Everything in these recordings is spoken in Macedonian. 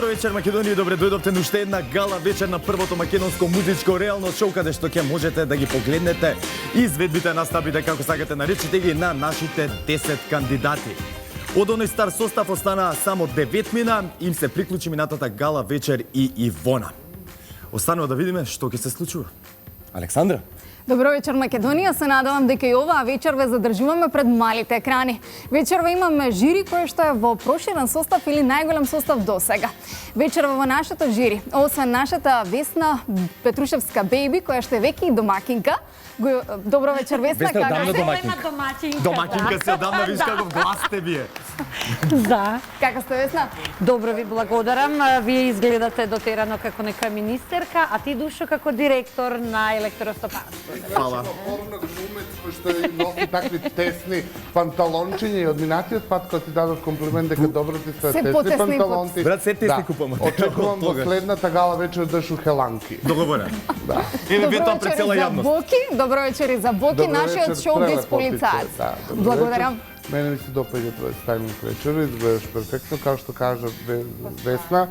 Добро вечер, Македонија, добре дојдовте на уште една гала вечер на првото македонско музичко реално шоу, каде што ќе можете да ги погледнете изведбите, настапите, како сакате наречете ги, на нашите 10 кандидати. Од оној стар состав останаа само 9 мина, им се приклучи минатата гала вечер и Ивона. Останува да видиме што ќе се случува. Александра? Добро вечер, Македонија. Се надевам дека и оваа вечер ве задржуваме пред малите екрани. Вечерва имаме жири кој што е во проширен состав или најголем состав досега. Вечерва во нашето жири, освен нашата Весна Петрушевска бејби, која што е веќе и домакинка. Добро вечер, Весна. Весна, како одамна сте? домакинка. Домакинка се одамна, виж каков глас те вие. Да. Како сте, Весна? Добро ви благодарам. Вие изгледате дотерано како нека министерка, а ти Душо како директор на електростопанство. Фала. Порно глумец кој што носи такви тесни панталончиња и од минатиот пат кога ти дадов комплимент дека добро ти се Се тесни потесни панталонти. Брат, се тесни купам. Очекувам во Тогаш. следната гала вечер да шу хеланки. Договорен. Да. Еве Добро ветам пред вечер цела и за јавност. Боки. Добро вечер и за Боки, Добро нашиот вечер, шоу-биз прелепо полицаец. пице. Да, добро Благодарам. вечер. Мене ми се допаѓа твој стајлинг вечер, изгледаш перфектно, како што кажа Весна.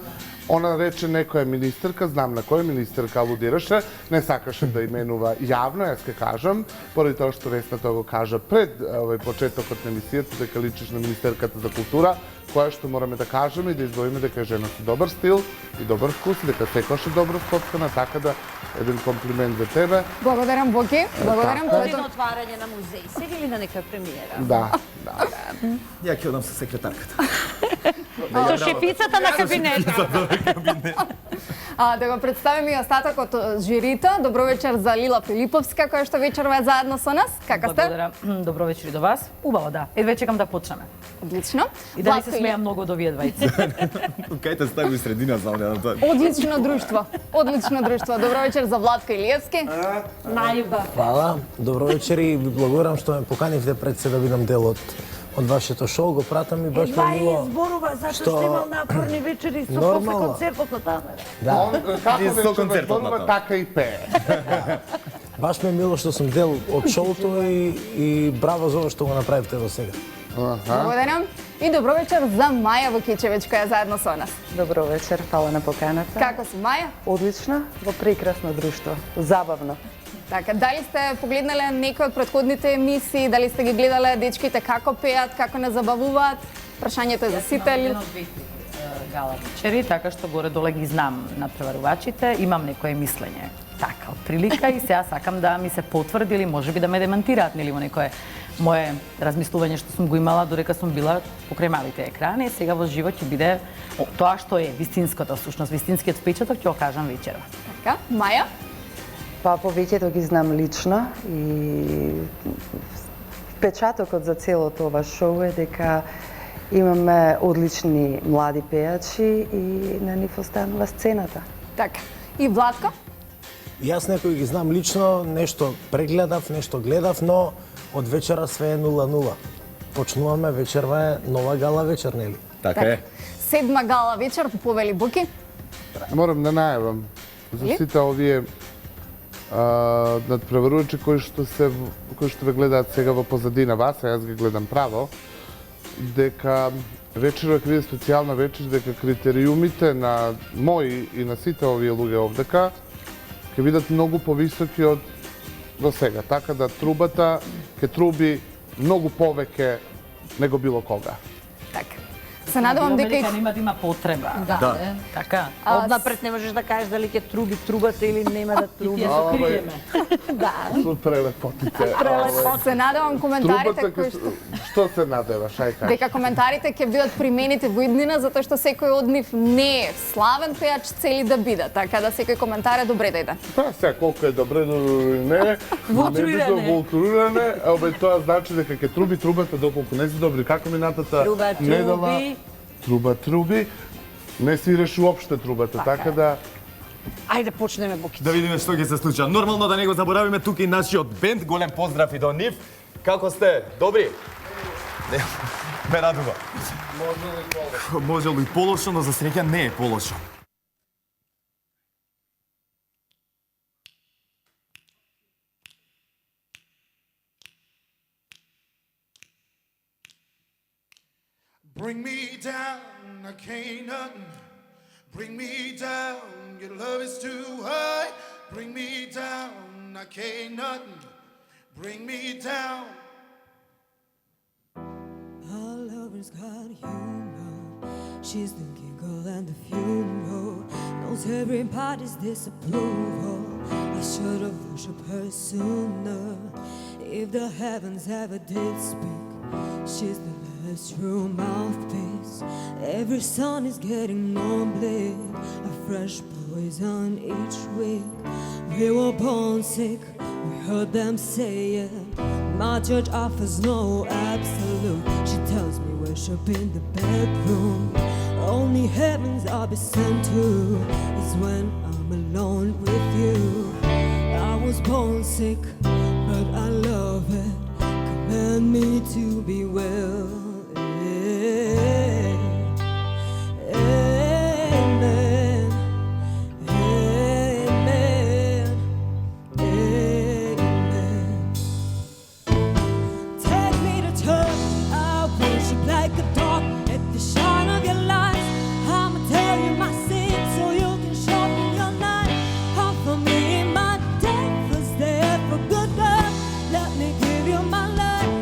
Она рече некоја министерка, знам на која министерка алудираше, не сакаше да именува јавно, јас ке кажам, поради тоа што Весна тоа го кажа пред почетокот на емисијата, дека личиш на министерката за култура, која што мораме да кажеме и да избавиме дека е жена со добар стил и добар вкус, дека секојаш е добро скоткана, така да еден комплимент за тебе. Благодарам, Боки. Благодарам. Оди Тоа на отварање на музеј сега или на нека премиера? Да, да. Ја ќе одам со секретарката. Со шефицата на кабинетот. Да го представиме и остатокот од жирито. Добро вечер за Лила Филиповска, која што вечерва е заедно со нас. Како сте? Благодарам. Добро вечер и до вас. Убаво, да. Едве чекам да почнеме. Одлично. И да не Владко се смеам многу од овие двајци. Кај те стави средина, знам не тоа. Одлично друштво. Одлично друштво. Добро вечер за Владко Илиевски. Најубав. Фала, добро вечер и ви благодарам што ме поканивте пред се да видам дел од вашето шоу, го пратам и баш Едва ме и мило. изборува, затоа што- што имал напорни вечери со Нормално. после концертот на тамера. Да, Он, како И со вечер концертот на зборува, тоа. така и пее. баш ме мило што сум дел од шоуто и браво за ова што го направивте до сега. Благодарам. И добро вечер за Маја Вукичевиќ, која е заедно со нас. Добро вечер, фала на поканата. Како си, Маја? Одлично, во прекрасно друштво. Забавно. Така, дали сте погледнале некои од претходните емисии, дали сте ги гледале дечките како пеат, како не забавуваат? Прашањето е за сите или... Гала вечери, така што горе-доле ги знам надпреварувачите, имам некое мислење. Така, од прилика и сега сакам да ми се потврди или можеби да ме демантираат, нели во некое мое размислување што сум го имала додека сум била покрај малите екрани, сега во живот ќе биде тоа што е вистинското, всушност вистинскиот впечаток ќе го кажам вечерва. Така, Маја? Па повеќето ги знам лично и впечатокот за целото ова шоу е дека имаме одлични млади пејачи и на нив останува сцената. Така. И Владко? Јас некои ги знам лично, нешто прегледав, нешто гледав, но од вечера све е 0-0. Почнуваме, вечерва е нова гала вечер, нели? Така е. Седма гала вечер, повели Буки. Морам да најавам за Ли? сите овие надпреварувачи кои што ве гледаат сега во позадина вас, а јас ги гледам право, дека вечерва ќе биде специјална вечер, дека критериумите на мои и на сите овие луѓе овдека ќе бидат многу повисоки од до сега, така да трубата ќе труби многу повеќе него било кога. Така. Се надевам дека и... нема да има потреба. Да. Така. Однапред не можеш да кажеш дали ќе труби трубата или нема да труби. Ја се криеме. Со прелепотите. Се надевам коментарите Трубата кои ќе... што... Што се надеваш, ај кажи. Дека коментарите ќе бидат применети во иднина, затоа што секој од нив не е славен пејач, цели да биде. Така да секој коментар е добре да иде. Па сега колку е добре или не, Волтуриране. волтуриране, обе тоа значи дека ќе труби трубата доколку не си добри. Како минатата Труба недела, труби. труба труби, не свираш уопште трубата, така да Ајде почнеме, Буки. Да видиме што ќе се случи. Нормално да не го заборавиме тука и нашиот бенд. Голем поздрав и до нив. Како сте? Добри? Не, ме радува. Можело и полошо, но за среќа не е полошо. Bring me down to Canaan, Bring me down, your love is too high. Bring me down, I can't nothing. Bring me down. Our lover's got humor. She's the giggle and the funeral. Knows everybody's disapproval. I should have worshipped her sooner. If the heavens ever did speak, she's the last true mouthpiece. Every son is getting no bleed. A fresh poison each week. We were born sick, we heard them say it. My church offers no absolute. She tells me worship in the bedroom. Only heavens I'll be sent to is when I'm alone with you. I was born sick, but I love it. Command me to be well. Amen. Amen. Amen. Take me to church. I worship like a dog at the shine of your light. I'ma tell you my sins so you can sharpen your knife. Offer me my death was there for good love. Let me give you my life.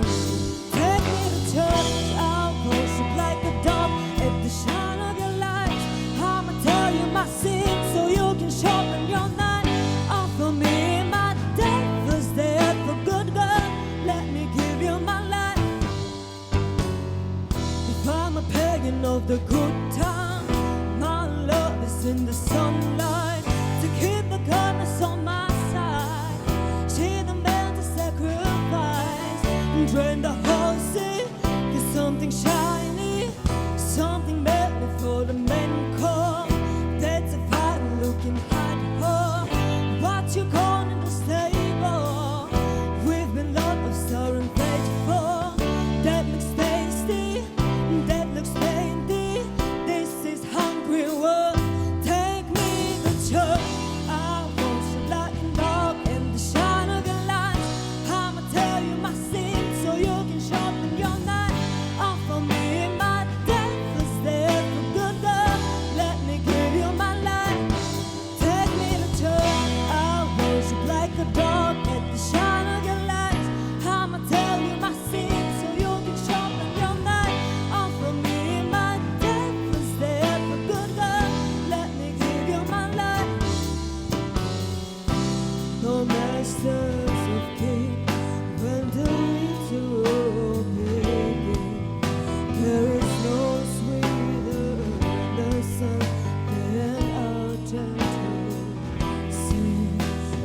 Take me to church. I'll worship like a dog at the shine of your light. I'ma tell you my sins so you can sharpen your knife. Offer me my death was there for good love. Let me give you my life. If I'm a pagan of the good time, my love is in the sunlight to keep the goodness on my side. She the man to sacrifice and drain the whole sea. Get something shiny, something made before the men come. That's a fine looking hot hole. What you calling in the stable? We've been loved of sour and faithful. That looks tasty, that looks dainty. This is hungry world. Take me to church. I worship like a dog in the shine of your light. I'ma tell you my sins so you can sharpen your knife. Offer me my death was there for good love. Let me give you my life. Take me to church. I worship like a dog at the shine of your light. I'ma tell you my sins so you can sharpen your knife. Offer me my death was there for good love. Let me give you my life. No masters of kings render me to obey. There is no sweeter than the sun than our gentle sing.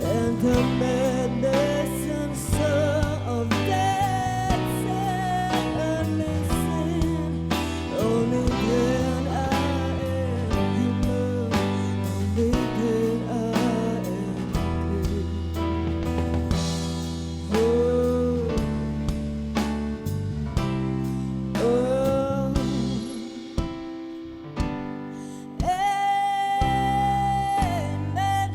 And the madness and sorrow of death and listen. Only then I am human. Only then I am clean. Oh, oh. Amen.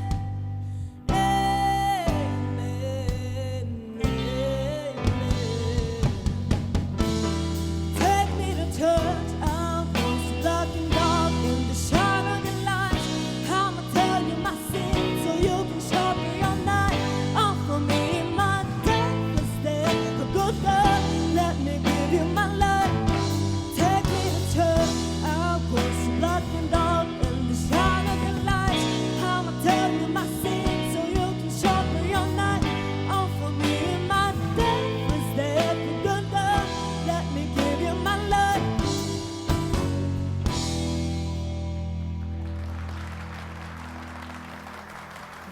Take me to church. I'm worship like a dog in the shine of your light. I'ma tell you my sins so you can sharpen your knife. Offer me my death was there for good love. Let me give you my life. Take me to church. I'll worship like a dog in the shine of your light. I'ma tell you my sins so you can sharpen your knife. Offer me my death was there for good love. Let me give you my life.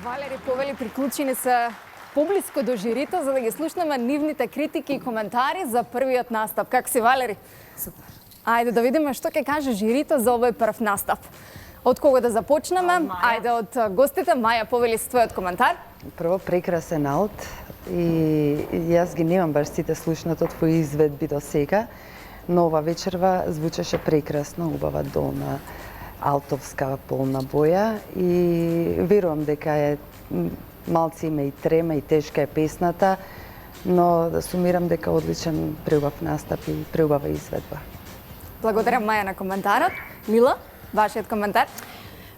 Валери Повели приклучи ни се поблиско до жирито за да ги слушнеме нивните критики и коментари за првиот настап. Как си, Валери? Супер. Ајде да видиме што ќе каже жирито за овој прв настап. Од кого да започнеме? Ајде од гостите. Маја, повели си твојот коментар. Прво, прекрасен аут и јас ги немам баш сите слушнато твои изведби до сега, но ова вечерва звучеше прекрасно, убава долна алтовска полна боја и верувам дека е малци има и трема и тешка е песната, но да сумирам дека одличен преубав настап и преубава изведба. Благодарам, Маја, на коментарот. Мила, вашиот коментар?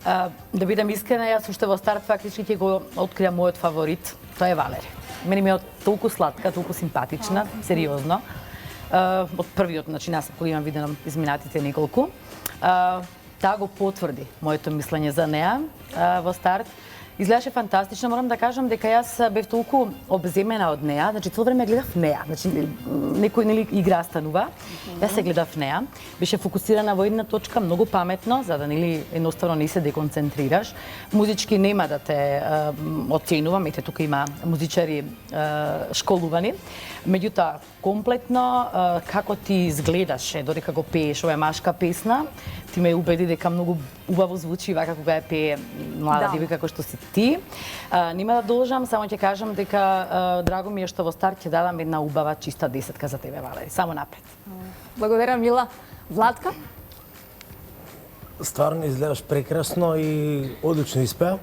Да бидам искрена, јас уште во старт фактички ќе го открија мојот фаворит, тоа е Валери. Мене ми е толку сладка, толку симпатична, сериозно. Од првиот настап кој имам видено изминатите неколку. Таа го потврди моето мислење за неа во старт. Изгледаше фантастично, морам да кажам дека јас бев толку обземена од неа, значи цело време гледав неа, значи некој нели игра станува, јас се гледав неа, беше фокусирана во една точка, многу паметно, за да нели едноставно не се деконцентрираш. Музички нема да те оценувам, ете тука има музичари школувани, меѓутоа комплетно како ти изгледаше додека го пееш, ова е машка песна, ти ме убеди дека многу убаво звучи вака кога ја пее млада девојка како што си ти. Нема да должам, само ќе кажам дека драго ми е што во старт ќе дадам една убава чиста десетка за тебе, Валери. Само напред. Благодарам, Мила. Владка? Стварно изгледаш прекрасно и одлично испеа.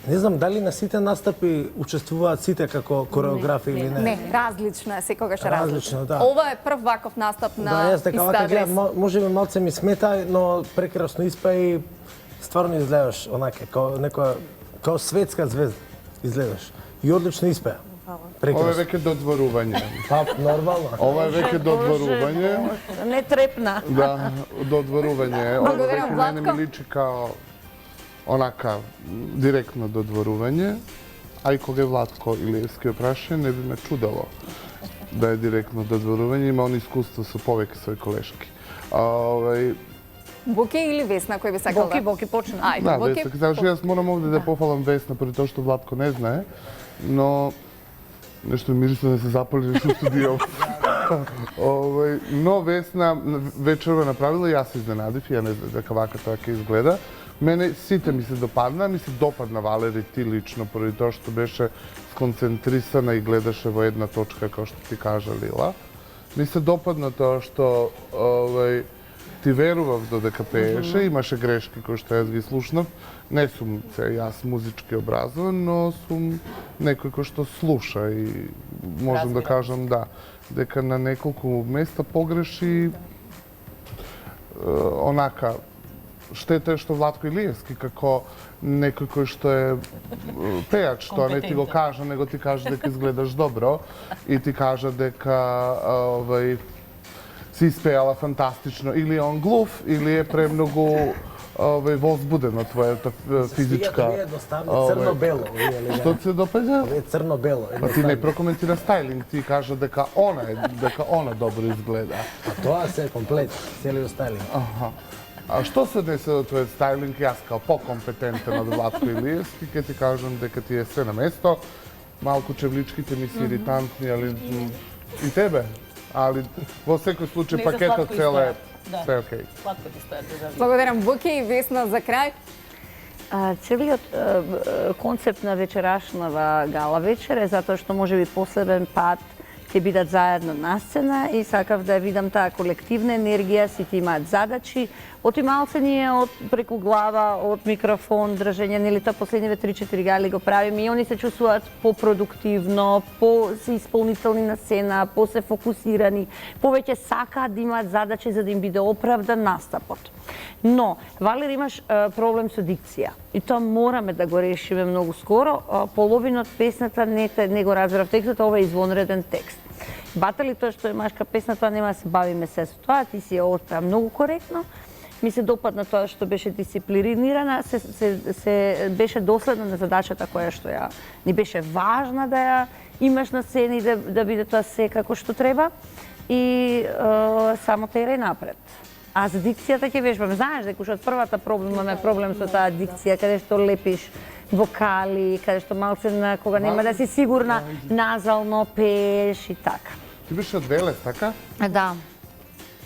Не знам дали на сите настапи учествуваат сите како кореографи или не. Не, различно е, секогаш е различно. Различно, да. Ова е прв ваков настап на Да, јас дека вака Иста гледам, Вес. можеби малце ми смета, но прекрасно испеа и стварно изгледаш онака како некоја како светска звезда изгледаш. И одлично испеа. Ова е Прекрасно. веќе додворување. Па нормално. Ова е веќе додворување. Не трепна. Да, додворување. Ова Благодарам, веќе мене Владко. ми личи као онака директно додворување, а и кога е Владко Илиевски опрашање, не би ме чудало да е директно додворување, има он искуство со повеќе своји колешки. Буки или Весна, кој би сакал да? Боки почна. Ајде, Да, Буки. Весна, значи јас морам овде да пофалам Весна, поради тоа што Владко не знае, но нешто мириса да се запали нешто студио. Но Весна вечерва направила, јас се изненадив, ја не знам дека вака тоа ќе изгледа. Мене сите ми се допадна, ми се допадна Валери ти лично, поради тоа што беше сконцентрисана и гледаше во една точка, како што ти кажа Лила. Ми се допадна тоа што ти верував додека пееше, имаше грешки кои што јас ги слушнав. Не сум јас музички образован, но сум некој кој што слуша и можам да кажам дека на неколку места погреши онака. Штета е што Владко Илиевски како некој кој што е пејач, тоа не ти го кажа, него ти кажа дека изгледаш добро и ти кажа дека си испејала фантастично. Или е он глув, или е премногу возбудена твојата физичка... Ми е едноставно црно-бело. Што ти се допаѓа? Е црно-бело. Па ти не прокоментира стайлинг, ти кажа дека она добро изгледа. А тоа се комплет, целиот стайлинг. А што се десе до твојот стайлинг? Јас као покомпетентен од Владко Илиевски, ќе ти кажам дека ти е се на место. Малку чевличките ми си иритантни, али и тебе. Али во секој случај пакетот цел е се окей. Сладко ти стојат без разлика. Благодарам, Буки и Весна за крај. Целиот концепт на вечерашнава гала вечер е затоа што можеби последен пат ќе бидат заедно на сцена и сакав да видам таа колективна енергија, сите имаат задачи. Оти малце ние од преку глава, од микрофон, држење, нели тоа последниве 3-4 гали го правиме и они се чувствуваат попродуктивно, се исполнителни на сцена, се фокусирани, повеќе сакаат да имаат задачи за да им биде оправдан настапот. Но, Валери, имаш проблем со дикција и тоа мораме да го решиме многу скоро. Половина од песната не го разбрав текстот, ова е извонреден текст. Батали тоа што е машка песна, тоа нема да се бавиме се со тоа, ти си ја отпеа многу коректно. Ми се допадна тоа што беше дисциплинирана, се беше доследна на задачата која што ја ни беше важна да ја имаш на сцена и да биде тоа се како што треба и само тера и напред. А за дикцијата ќе вежбам. Знаеш дека уште од првата имаме проблем со таа дикција, каде што лепиш вокали, каде што малце кога нема да си сигурна, назално пееш и така. Ти беше од Велес, така? Да.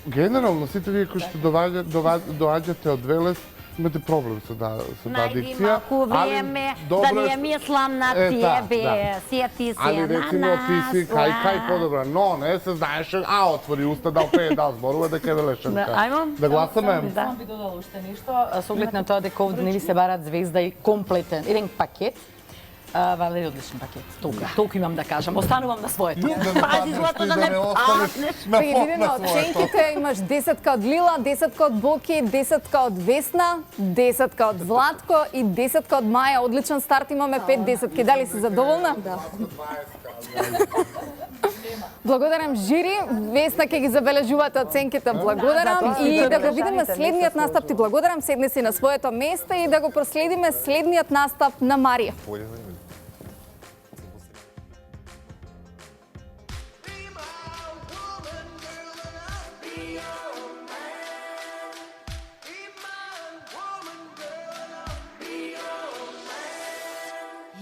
Генерално, сите вие кои што доаѓате од Велес, имате проблем со таа Најди дикција. малку време да не ја мислам на тебе, сети се Али на рецимо ти си кај подобра, но не се знаеше, отвори уста да опее, да зборува дека е велешенка. Да гласаме? Само би додала уште нешто, со оглед на тоа дека овде нели се барат звезда и комплетен, еден пакет. Валери, одличен пакет. Толку имам да кажам. Останувам на своето. Пази, злато, да не паднеш. Видино, оценките имаш 10 од Лила, 10 од Боки, 10 од Весна, 10 од Златко и 10 од Маја. Одличен старт, имаме 5-10. Дали си задоволна? Да. Благодарам жири. Весна ќе ги забележувате оценките. Благодарам и да го видиме следниот настап. Ти благодарам. Седни си на своето место и да го проследиме следниот настап на Марија.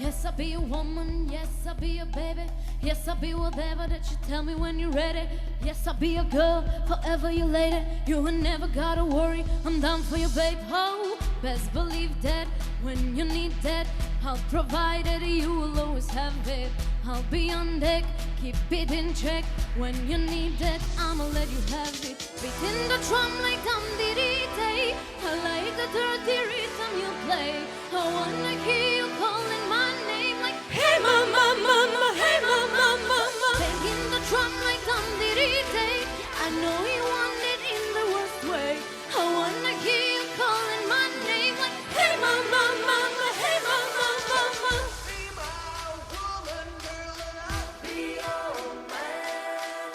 Yes, I'll be a woman. Yes, I'll be a baby. Yes, I'll be whatever that you tell me when you're ready. Yes, I'll be a girl, forever your lady. You ain't never gotta worry, I'm down for you, babe. Oh, best believe that when you need that, I'll provide it, you will always have it. I'll be on deck, keep it in check. When you need that, I'ma let you have it. Beating the drum like I'm Diddy. I like the dirty rhythm you play. I wanna hear you calling my name like, hey mama, mama, hey mama, mama. Banging the drum like I'm Diddy. I know you want it in the worst way. I wanna hear you calling my name like, hey mama, mama, hey mama, mama. Be my woman, girl, and I'll be your man.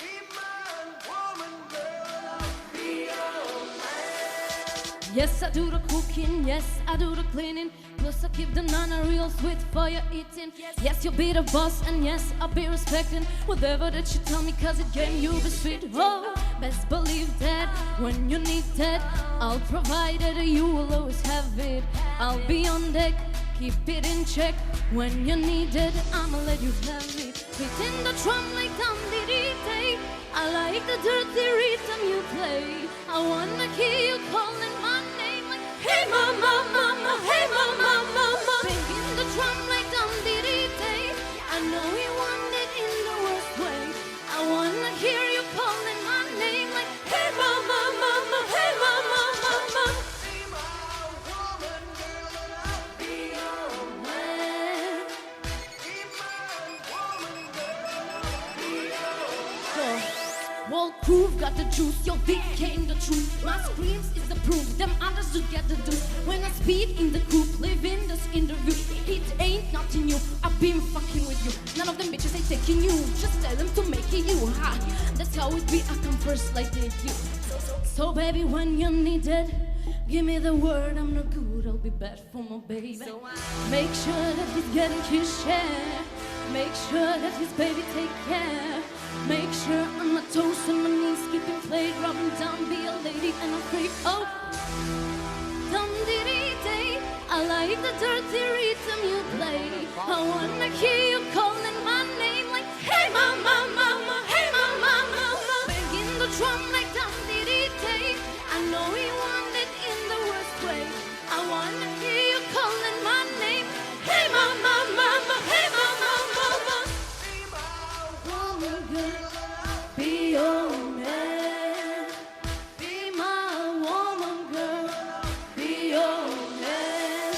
Be my woman, girl, I'll be your man. Yes, I do the cooking, yes, I do the cleaning. Plus I keep the nana real sweet for your eating. Yes, you'll be the boss, and yes, I'll be respecting whatever that you tell me, cause it game you be sweet. Oh, best believe that when you need that, I'll provide it, you will always have it. I'll be on deck, keep it in check. When you need it, I'ma let you have it. Hitting the drum like I'm Diddy. I like the dirty rhythm you play. I wanna hear you calling my name like, hey mama, mama, hey mama, mama. Banging the drum like I'm Diddy. I know you want it in the worst way. I wanna hear you calling my name like, hey mama, mama, hey mama, mama. Be my woman, girl, and I'll be your man. Be my woman, girl, I'll be your man. Wall proof, got the juice, your dick came the truth. My screams is the proof, them others to get the do. When I speed in the coop, live in this interview. It ain't nothing new, I've been fucking with you. None of them bitches ain't taking you, just tell them to make it you. Ha, that's how it be, I come first like they you. So baby, when you need it, give me the word, I'm not good, I'll be bad for my baby. Make sure that he's getting his share. Make sure that his baby take care. Make sure I'm not toes on my knees, keeping plate, rubbing down, be a lady and a freak. Oh, dum diddy day. I like the dirty rhythm you play. I wanna hear you calling my name like, hey mama, mama, hey mama, mama. Banging the drum like dum diddy day. I know you want it in the worst way. I wanna hear you calling my name, hey mama, mama, hey mama, mama. Be my woman, girl, be your man. Be my woman, girl, be your man.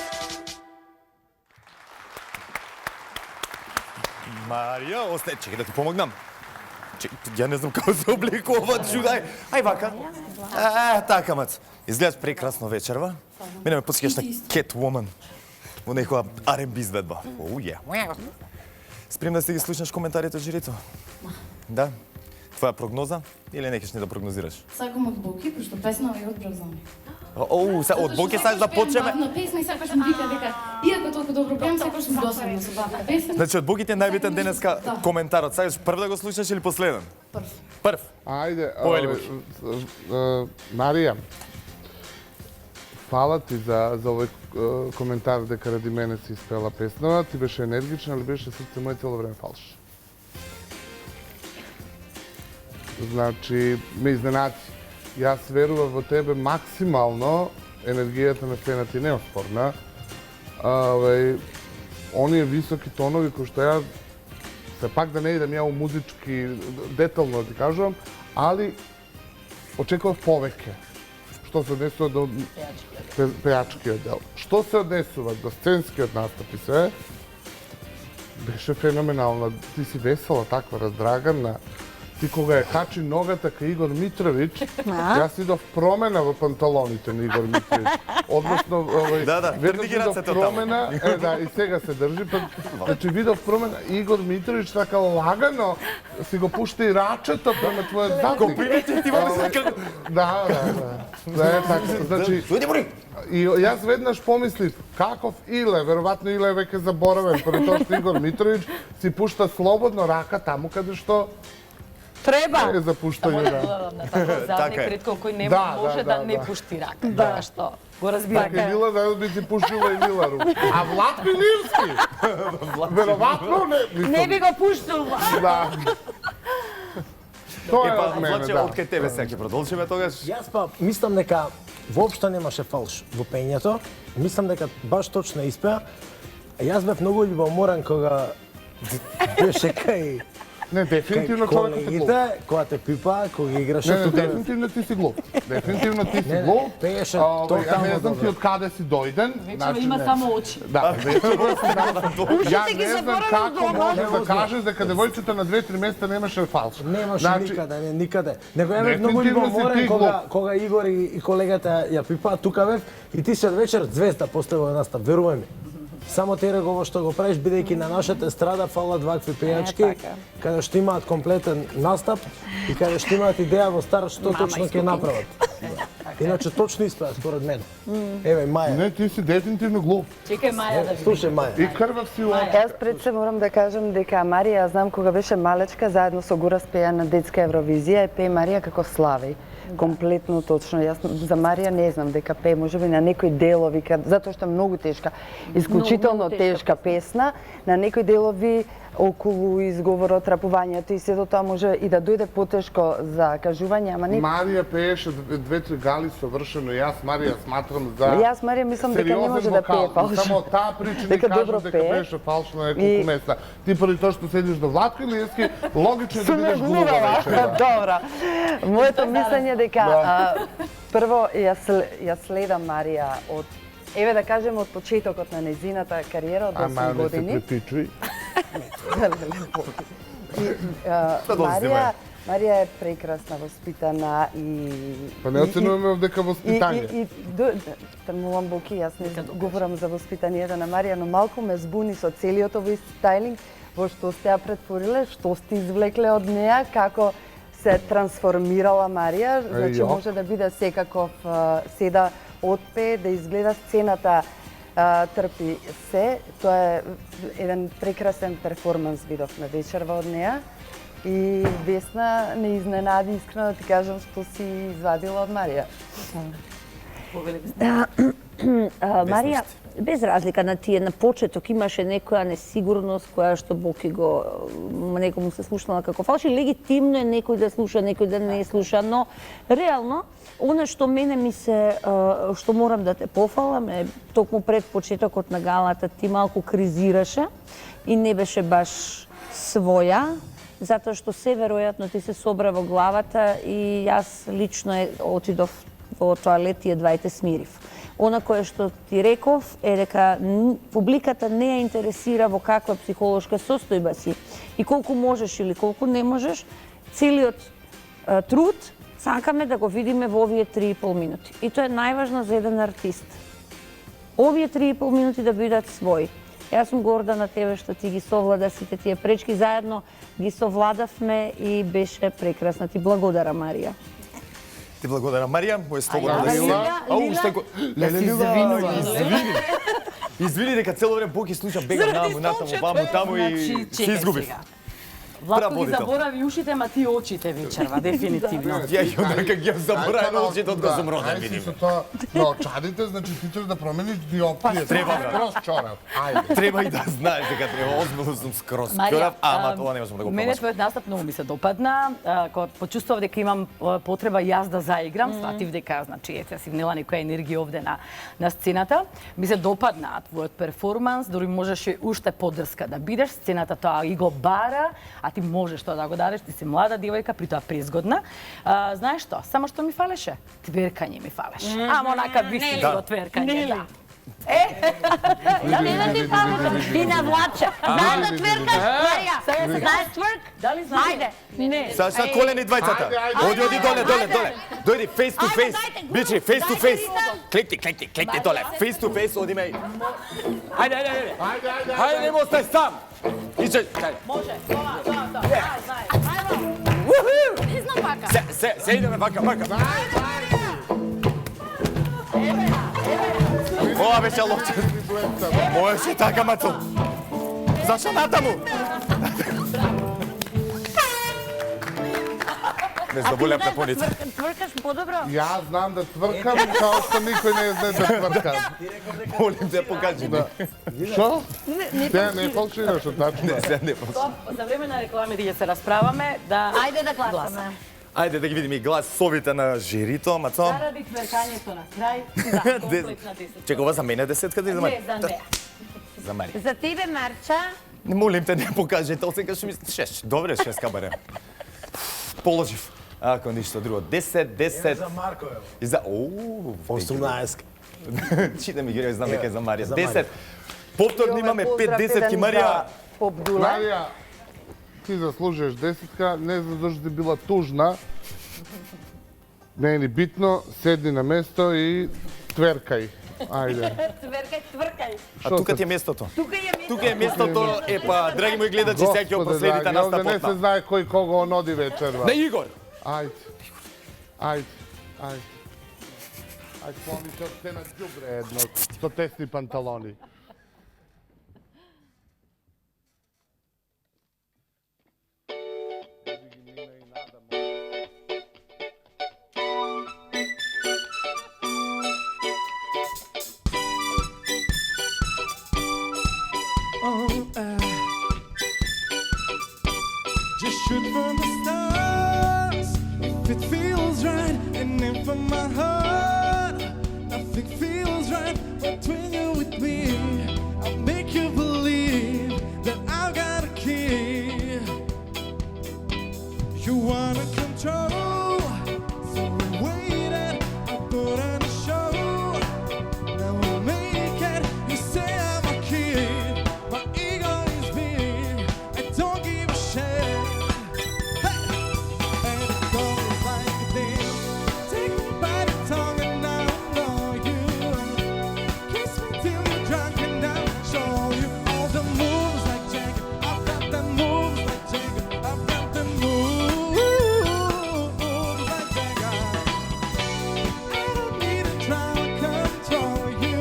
Марија, остај, чекай да ти помогнам. Ја не знам како се обликува чудај. Ај вака. Така мат. Изгледаш прекрасно вечерва. Мене ме подсеќаш на Catwoman во некоја R&B изведба. Оу е. Спремна си ги слушнеш коментарите од жирито? Да. Твоја прогноза или не ќе ни да прогнозираш? Сакам од Боки, пошто песна е од Бразани. Оу, од Боки сакаш да почнеме? Бавна песна и сакаш ми вика дека иако толку добро пеам, сакаш ми досадно со бавна песна. Значи од Боки ти е најбитен денеска коментарот. Сакаш прв да го слушаш или последен? Прв. Ајде, Повели Марија, фала ти за овој коментар дека ради мене си испела песнава. Ти беше енергична, али беше срце моје цело време фалш. Значи, ме изненади. Јас верував во тебе максимално, енергијата на фена ти не е оспорна. Оние високи тонови кои што ја се пак да не идам ја у музички детално да ти кажувам, али очекував повеќе. што се однесува до пејачкиот дел. Што се однесува до сценскиот настап и све, беше феноменално. Ти си весела, таква раздрагана. Ти кога ја качи ногата кај Игор Митровиќ, јас видов промена во панталоните на Игор Митровиќ. Односно, веднаш видов промена, и сега се држи, значи видов промена, Игор Митровиќ така лагано си го пушта и рачето према твојот задник. Копирате ти во Да, така. Значи, и јас веднаш помислив, каков Иле, веројатно Иле е веќе заборавен, поради тоа што Игор Митровиќ си пушта слободно рака таму каде што Треба. е за пуштање, Мора да да. додам на таков задник ретко кој не Да, може да, да не да. пушти рака. Да, што? Го разбирате. Така Лила да би ти пушила и Лила рука. А Влад Милирски? Веројатно не. Не би го пуштил. Да. Тоа е Епа, од мене, Владче, да. од кај тебе сега ќе продолжиме тогаш. Јас па мислам дека воопшто немаше фалш во пењето. Мислам дека баш точно испеа. Јас бев многу љубоморен кога беше кај Не, дефинитивно човекот е глуп. колегите, кога те пипа, кога играше Не, тука. дефинитивно ти си глуп. Дефинитивно ти си Не, глуп. пееше Ја тотално не знам ти добро. од каде си дојден. Вече има само очи. Да, вечерва си Ја ги не знам заборавив како дома. можеш да кажеш дека девојцата на 2-3 места немаше фалш. Немаше Значи, никаде, не, никаде. Него ја бев многу Дефинитивно си љубоморен ти кога Игор и колегата ја пипаат тука бев и ти си од вечер звезда после во настап, верувај ми. Само ти регово што го правиш, бидејќи на нашата естрада фалат вакви пејачки, каде што имаат комплетен настап и каде што имаат идеја во старт што точно ќе направат. Иначе точно испеа според мен. Еве Маја. Не, ти си дефинитивно глуп. Чекај Маја да види. Слушај Маја. И крвав си у Јас пред се морам да кажам дека Марија, знам кога беше малечка, заедно со Гора спеа на детска Евровизија и пее Марија како Славеј. Комплетно точно. Јас за Марија не знам дека пее можеби на некои делови, затоа што е многу тешка, исклучително тешка песна, на некои делови околу изговорот, рапувањето и сето тоа може и да дојде потешко за кажување, ама не. Марија пееше 2-3 гали совршено. Јас Марија сматрам за Јас Марија мислам дека не може да пее фалш. Само таа причина не Дека кажам добро дека пее. пееше фалш на неколку места. Ти поради тоа што седиш до Владко Илиевски, логично е да бидеш глуба вечера. Добро. Моето мислење дека прво ја следам Марија од еве да кажем од почетокот на нејзината кариера од 8 Ама не се години. препичуј. Марија е прекрасна, воспитана и... Па не оценуваме дека воспитање. И тамувам Боки, јас не говорам за воспитанието на Марија, но малку ме збуни со целиот овој стајлинг, во што сте ја претвориле, што сте извлекле од неа, како се трансформирала Марија, значи ја. може да биде секаков седа отпе, да изгледа сцената трпи се. Тоа е еден прекрасен перформанс видовме вечерва од неа. И Весна не изненади, искрено да ти кажам, што си извадила од Марија. Марија, без разлика на тие, на почеток имаше некоја несигурност која што Боки го некому се слушнала како фалш и легитимно е некој да слуша, некој да не слуша, но реално она што мене ми се што морам да те пофалам е токму пред почетокот на галата ти малку кризираше и не беше баш своја, затоа што се веројатно ти се собра во главата и јас лично отидов во тоалет и едва те смирив. Она кое што ти реков е дека публиката не ја интересира во каква психолошка состојба си и колку можеш или колку не можеш, целиот труд сакаме да го видиме во овие 3,5 минути. И тоа е најважно за еден артист. Овие 3,5 минути да бидат своји. Јас сум горда на тебе што ти ги совлада сите тие пречки, заедно ги совладавме и беше прекрасна. Ти благодарам, Марија. Ти благодарам, Марија, мој слободно да си. Извини дека цело време Боки слуша бега наму, таму и се изгубив. Владко ги заборави ушите, ма ти очите вечерва, дефинитивно. Ја и онака ги заборавам очите од кога сум роден, видим. Ајде со тоа, на очадите, значи ти треба да промениш диоптрија. Треба, брат. Скроз чорав. Ајде. Треба и да знаеш дека треба, озбилно сум скроз чорав, ама тоа не можам да го Мене помашам. твојот настап многу ми се допадна. Кога почувствував дека имам потреба јас да заиграм, сватив дека значи ете си внела некоја енергија овде на сцената. Ми се допадна твојот перформанс, дури можеше уште подрска да бидеш, сцената тоа и го бара, а ti možeš to da go dadeš, ti si mlada divojka, pri toga prizgodna. Znaš što, samo što mi faleše? Tverkanje mi faleše. Amo onaka visilo tverkanje, da. Ja ne znam ti pametno. Ti navlača. Znaš da tvrkaš, Marija? Znaš tvrk? Da li znaš? Ajde. Ne. Sa koleni dvajcata. Odi dole. Dojdi, face to face. Bići, face to face. Klikni dole. Face to face, odi me. Ajde. Ajde, nemo ostaj sam. Iće. Može, to. Znaj. Ne znam baka. Se ideme, baka. Ova već je loče. Moje si taka, maco. Zašto natamu? Ne zaboljam prepunice. Tvrkaš podobro? Ja znam da tvrkam kao što niko ne zna da tvrkam. Molim te, pokaži mi. Što? Te ne falširaš, tačno. Ne falširaš. Za vreme na reklame gdje se raspravame da... Ajde da glasame. Ajde da ги видим и гласовите на жирито, мацо. Заради тверкањето на крај, да, комплетна десетка. Чекай, ова за мене десетката или за мене? Не, за неа. За Мари. За тебе, Марча. Не молим те, не покажете, сега ще ми 6. Добре, 6 кабаре. Положив. Ако ништо друго. 10. За Марко, ево. И за... 18. Чита ми ги, знам дека е за Марија. 10. Повторно имаме 5 десетки, Марија. Марија, ти заслужuješ десетка, не задолжи да била тужна. Не е ни битно, седни на место и тверкај. Ајде. Твркај. А тука ти е местото. Тука е местото. Епа, драги мои гледачи, сега ќе проследите нас на Овде не се потна. знае кој кого оноди вечерва. На Игор. Ајде. Слоните од на ѓубре едно, со тесни панталони. Just shoot from the stars if it feels right, and if from my heart nothing feels right. But when you're with me, I'll make you believe that I've got a key. You wanna control, so we waited. I put on a show. Now we'll make it. You say I'm a kid, my ego is big. I don't give a shit. And it goes like this. Take me by the tongue and I'll know you. Kiss me till you're drunk and I'll show you all the moves like Jagger. I've got the moves like Jagger. I've got the moves like Jagger. I don't need to try to control you.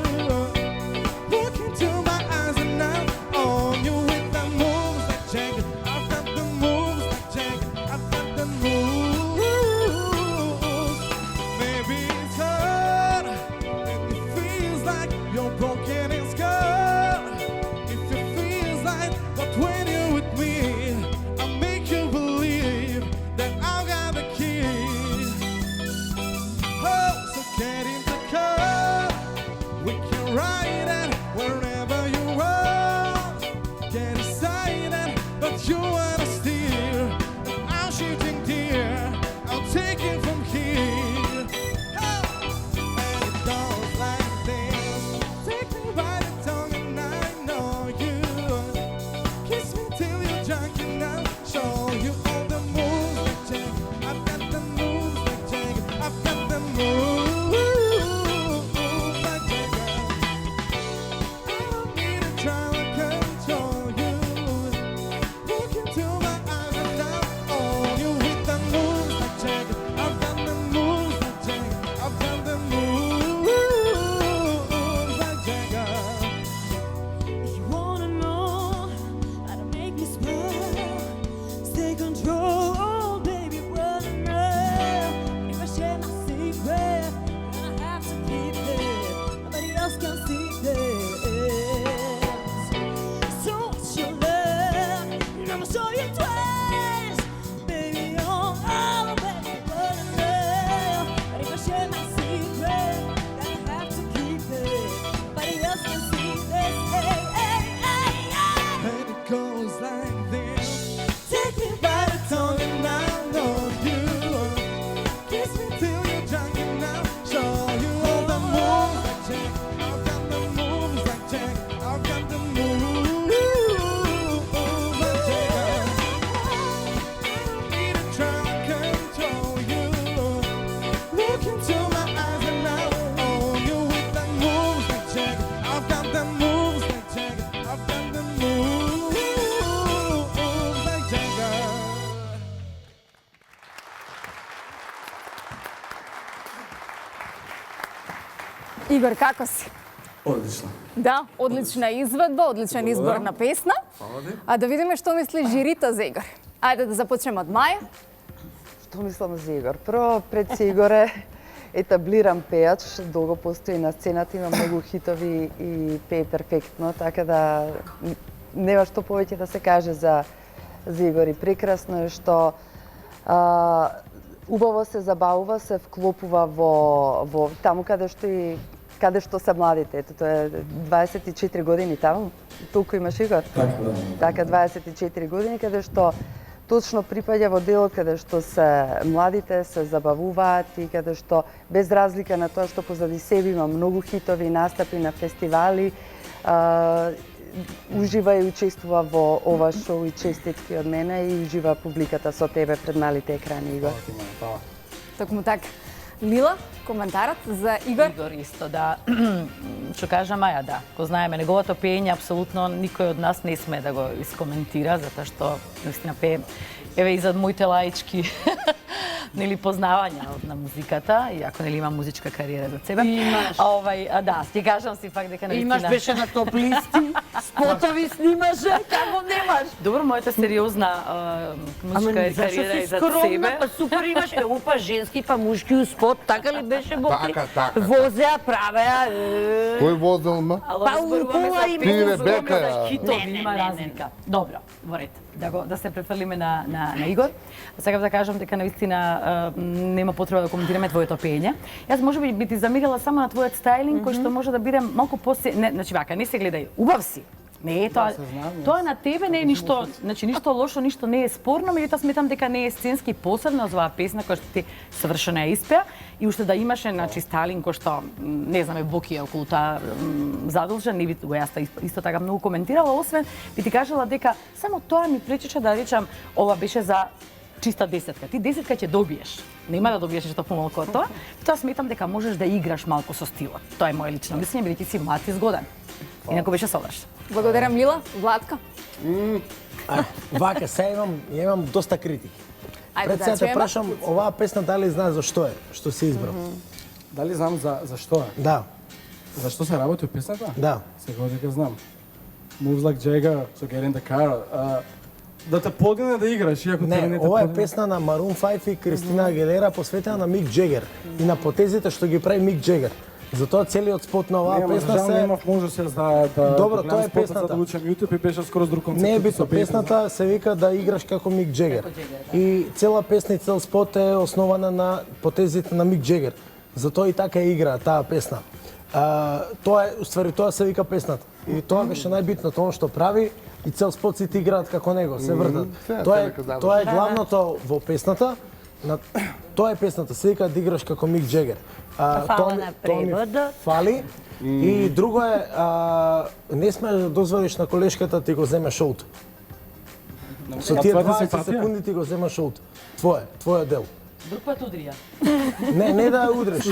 Look into my eyes and I'll own you with the moves like Jagger. I've got the moves like Jagger. I've got the moves. Maybe it's hard and it feels like you're broken and scarred. If it feels like, but when you're with me, I make you believe that I've got the key. Oh, so get in the car. We can ride it wherever you want. Get excited, but you wanna steer. And I'm shooting deer. I'll take it from here. Oh, and it goes like this. Take me by the tongue and I know you. Kiss me till you're drunk and I'll show you all the moves like Jagger. I've got the moves like Jagger. I've got the moves like Jagger. I don't need to try to control you. Look into my eyes and I'll own you with the moves like Jagger. I've got the moves like Jagger. I've got the moves like Jagger. You wanna know how to make me smile? Stay control, baby, run now. If I share my secret, then I have to keep it. Nobody else can see this. So what's your love? And I'ma show you twice, baby. Oh, baby, run now. But if I share my secret, then I have to keep it. Nobody else can see this. Hey. And it goes like this. Take me Игор, како си? Одлично. Да, одлична изведба, одличен избор на песна. А да видиме што мисли жирито за Игор. Ајде да започнеме од Маја. Што мислам за Игор? Прво, пред се Игор е етаблиран пејач, долго постои на сцената, има многу хитови и пее перфектно, така да нема што повеќе да се каже за Игор. И прекрасно е што убаво се забавува, се вклопува во таму каде што се младите. Ето, тоа е 24 години таму. Толку имаш, Игор? Така, 24 години, каде што точно припаѓа во делот каде што се младите, се забавуваат и каде што без разлика на тоа што позади себе има многу хитови, настапи на фестивали, ужива и учествува во ова шоу и честитки од мене и ужива публиката со тебе пред малите екрани, Игор. Токму така. Лила, коментарот за Игор? Игор исто, да. Што кажа Маја, да. Ко знаеме неговото пеење, апсолутно никој од нас не сме да го искоментира, затоа што наистина пее, еве и за моите лаички нели познавања на музиката, иако нели имам музичка кариера за себе. Имаш. Да, ќе кажам си факт дека наистина. Имаш беше на топ листи, спотови снимаше, како немаш? Добро, мојата сериозна музичка кариера е за себе. Па супер имаш, па женски, па мушки спот, така ли беше Боки? Така. Возеа, правеа. Кој возел ма? Па упова Ти, Ребека. Хитови има разлика. Добро, во ред. Да се префрлиме на Игор. Сакам да кажам дека наистина нема потреба да коментираме твоето пеење. Јас можеби би ти замирила само на твојот стајлинг, кој што може да биде малку значи вака, не се гледај, убав си. Не е тоа. Тоа на тебе не е ништо, значи ништо лошо, ништо не е спорно, меѓутоа сметам дека не е сценски посебно за оваа песна која што ти совршено ја испеа и уште да имаше значи стајлинг кој што не знаме Боки е околу таа задолжен, не би го јас исто така многу коментирала, освен би ти кажала дека само тоа ми пречеше да речам ова беше за чиста десетка. Ти десетка ќе добиеш. Нема да добиеш нешто помалку од тоа. Тоа сметам дека можеш да играш малку со стилот. Тоа е моје лично мислење, бидејќи си млад и згоден. Инаку беше совршен. Благодарам, Лила. Владка? Вака, сега имам доста критики. Ајде Пред да сега те чуеме. прашам, оваа песна дали знаеш зашто е, што се избрав? Дали знам за што е? Да, Зашто се работи песната? да. Сега дека знам. Moves like Jagger, so get in the car. Да те подгне да играш, иако тебе Не, не те ова е подгне. песна на Maroon 5 и Кристина Агилера посветена на Мик Джегер и на потезите што ги прави Мик Джегер. Затоа целиот спот на оваа песна Жал се немав можност да Добро, да тоа е гледам спотот, песната. за да учам YouTube и беше скоро с друг концепт. Не е со битно, песна. песната се вика да играш како Мик Джегер. И цела песна и цел спот е основана на потезите на Мик Джегер. Затоа и така игра таа песна. Тоа е, уствари тоа се вика песната. И тоа беше најбитното, тоа што прави и цел спот сите играат како него, се вртат. Тоа е главното во песната. Тоа е песната, се вика да играш како Мик Джегер. Фала на преводот. Фали. И друго е, не смееш да дозволиш на колешката ти го земе шоуто. Со тие твојата 20 симпатија? секунди ти го зема шоуто. Твоје дел. Друг пат удрија. Не да ја удреш.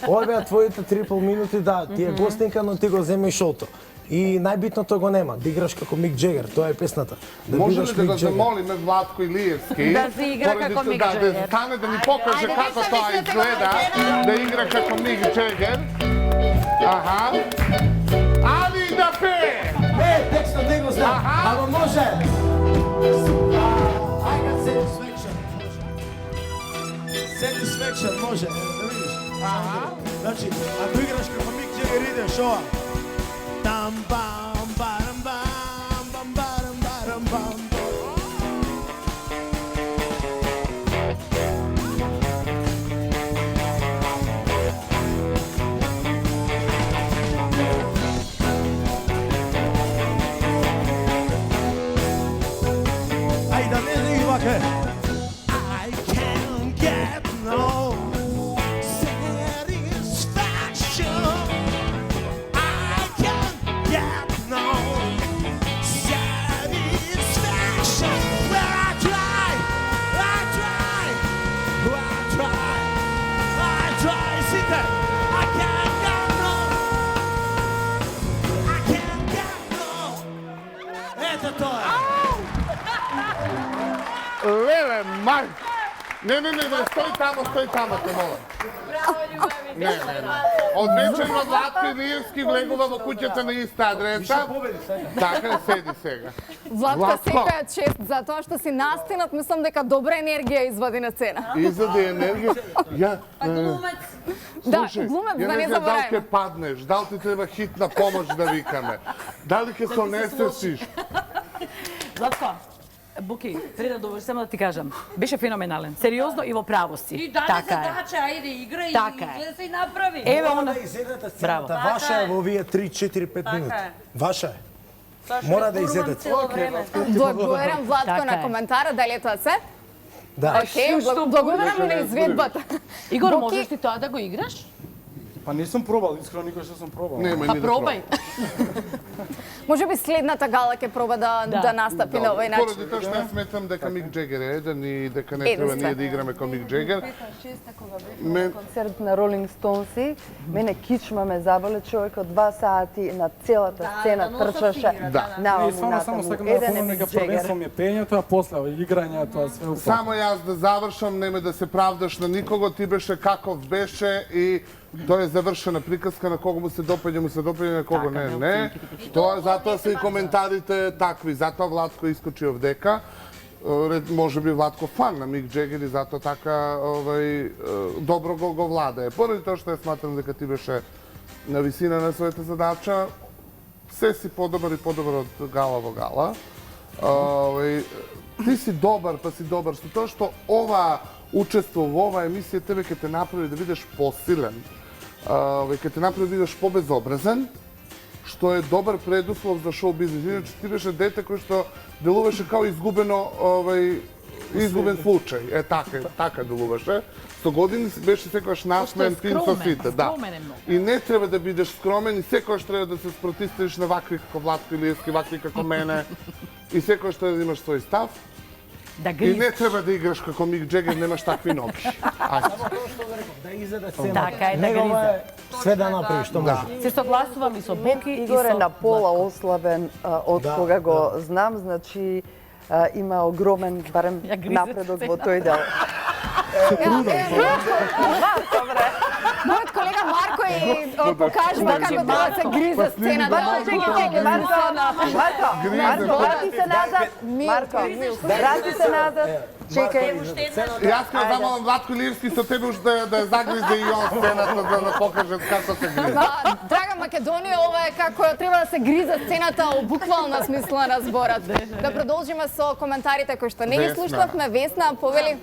Ова беа твоите трипл минути, да, ти е гостинка, но ти го зема и шоуто. И најбитното го нема, да играш како Мик Джегер, тоа е песната. Да Може бидеш ли да Мик го Джегер. замолиме Владко Илиевски? Да се игра поради како Мик да, Джегер. Да стане да ни покаже како тоа изгледа, да игра како Мик Джегер. Аха. Али да пее! Не, текстот не го знам, ама може. I got satisfaction. Satisfaction може, да видиш. Значи, ако играш како Мик Джегер идеш ова. Там бам барам бам бам барам барам бам. Ајде, не и вака. I can't get no satisfaction. I can't get no satisfaction. Well, I try, sit there. I can't get no, I can't get no. Это то. Леле, мај! Не, стои тамо, те молам. Не. Од вечерва Владко Илиевски влегува во куќата на иста адреса. Така, седи сега. Владко, секоја чест за тоа што си настинат, мислам дека добра енергија извади на сцена. Извади енергија. Да, Слушај, глумец, да ја не не знам дали ќе забораваме. паднеш, дали ти треба хитна помош да викаме, дали ќе се онесесиш. Златко, Буки, пред да доврши, само да ти кажам, беше феноменален. Сериозно и во право си. И даде задача, ајде, игра и Така е. излезе и направи. Еве Мора она. да изедете Браво. сцената. Ваша е во овие 3-4-5 минути. Ваша е. Мора да изедете. Благодарам Владко Така на е. коментара, дали е тоа се? Да. Окей, благодарам и на изведбата. Игор, Буки, можеш ти тоа да го играш? Pa nisam probal, iskreno nikad što sam probal. Нема Па ни да пробај. може би следната гала ќе проба да настапи на овој начин. Поради тоа што јас сметам дека Мик Джегер е еден и дека не треба ние да играме како Мик Джегер. Кога бев на концерт на Ролинг Стоунси, мене кичма ме заболе, човек од 2 сати на целата сцена трчаше. Да. Наваму, I stvarno samo натаму. stakam da Еден е napomnem Мик neka Джегер. prvenstvo mi je penjato, a posle igranjato, a sve u Само јас да завршам, нема да се правдаш на никого, ти беше каков беше и тоа е завршена приказка, на кого му се допаѓа, на кого не. Тоа затоа се и коментарите такви, затоа Владко искочи овдека. Може би Владко фан на Мик Джегер и затоа така добро го владае. Поради тоа што ја сматрам дека ти беше на висина на својата задача, се си подобар и подобар од гала во гала. Ти си добар, па си добар со тоа што ова учество во оваа емисија тебе ќе те направи да бидеш посилен, ќе те направи да бидеш побезобразен, што е добар предуслов за шоу бизнес. Иначе ти беше дете кој што делуваше као изгубено изгубен случај. Така делуваше. Со години беше секогаш насмеен фин со сите. Скромен е многу. И не треба да бидеш скромен и секогаш треба да се спротивиш на вакви како Владко Илиевски, вакви како мене. И секогаш треба да имаш свој став. Да И гриз. не треба да играш како Мик Джегер, немаш такви ноги. Ајде. Само тоа што го реков, да изеде сцената. Така е, да Негова гризе. е све да направи што може. Се согласувам и со Буки и Игор е со на пола Владко. ослабен од Да, кога го знам, значи има огромен, барем Ја гризе напредок во тој дел. Мојот колега Марко и покажува како треба да се гризе сцената. Марко, врати се назад. Марко, врати се назад. Чекај. Јас ќе замолам Владко Илиевски со тебе уж да ја загризе и он сцената за да покаже како се гризе. Драга Македонија, ова е како треба да се гризе сцената у буквална смисла на зборот. Да продолжиме со коментарите кои што не ги Весна. слушнавме. Весна, повели.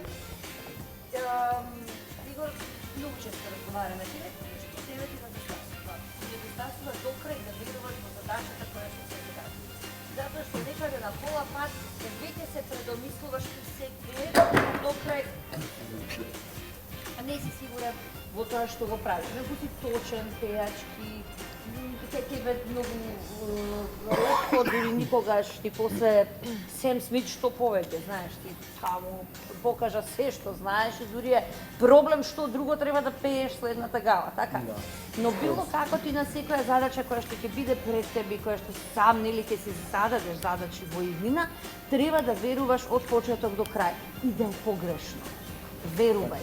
Игор, многу често разговараме. Ти рекол што тебе ти недостасува. Недостасува до крај да веруваш во задачата која што се зададе. Затоа што некаде на пола пат веќе се предомислуваш и се гледа до крај. А не си сигурен во тоа што го правиш. Ако си точен, пејачки, ќе тебе многу летко, дури никогаш ти после Сем Смит што повеќе, знаеш, ти само покажа се што знаеш и дури е проблем што друго треба да пееш следната гала, така? Но било како ти на секоја задача која што ќе биде пред тебе, која што сам нели ќе си зададеш задачи во иднина, треба да веруваш од почеток до крај. И да е погрешно. Верувај.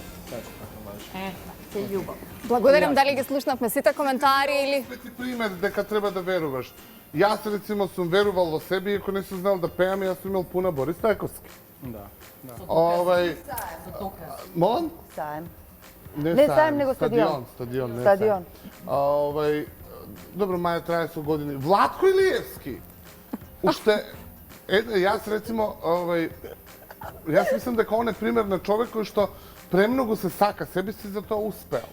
Те љубам. Благодарам, дали ги слушнавме сите коментари или... Ти пример дека треба да веруваш. Јас рецимо сум верувал во себе, иако не сум знал да пеам, јас сум имал пуна Борис Тајковски. Da. Молам? Саем. Не Саем, него стадион. Стадион, не Стадион. Саем. Добро, маја трае со години. Владко Илиевски. Уште јас рецимо јас мислам дека он е пример на човек кој што премногу се сака себе си, за тоа успеал.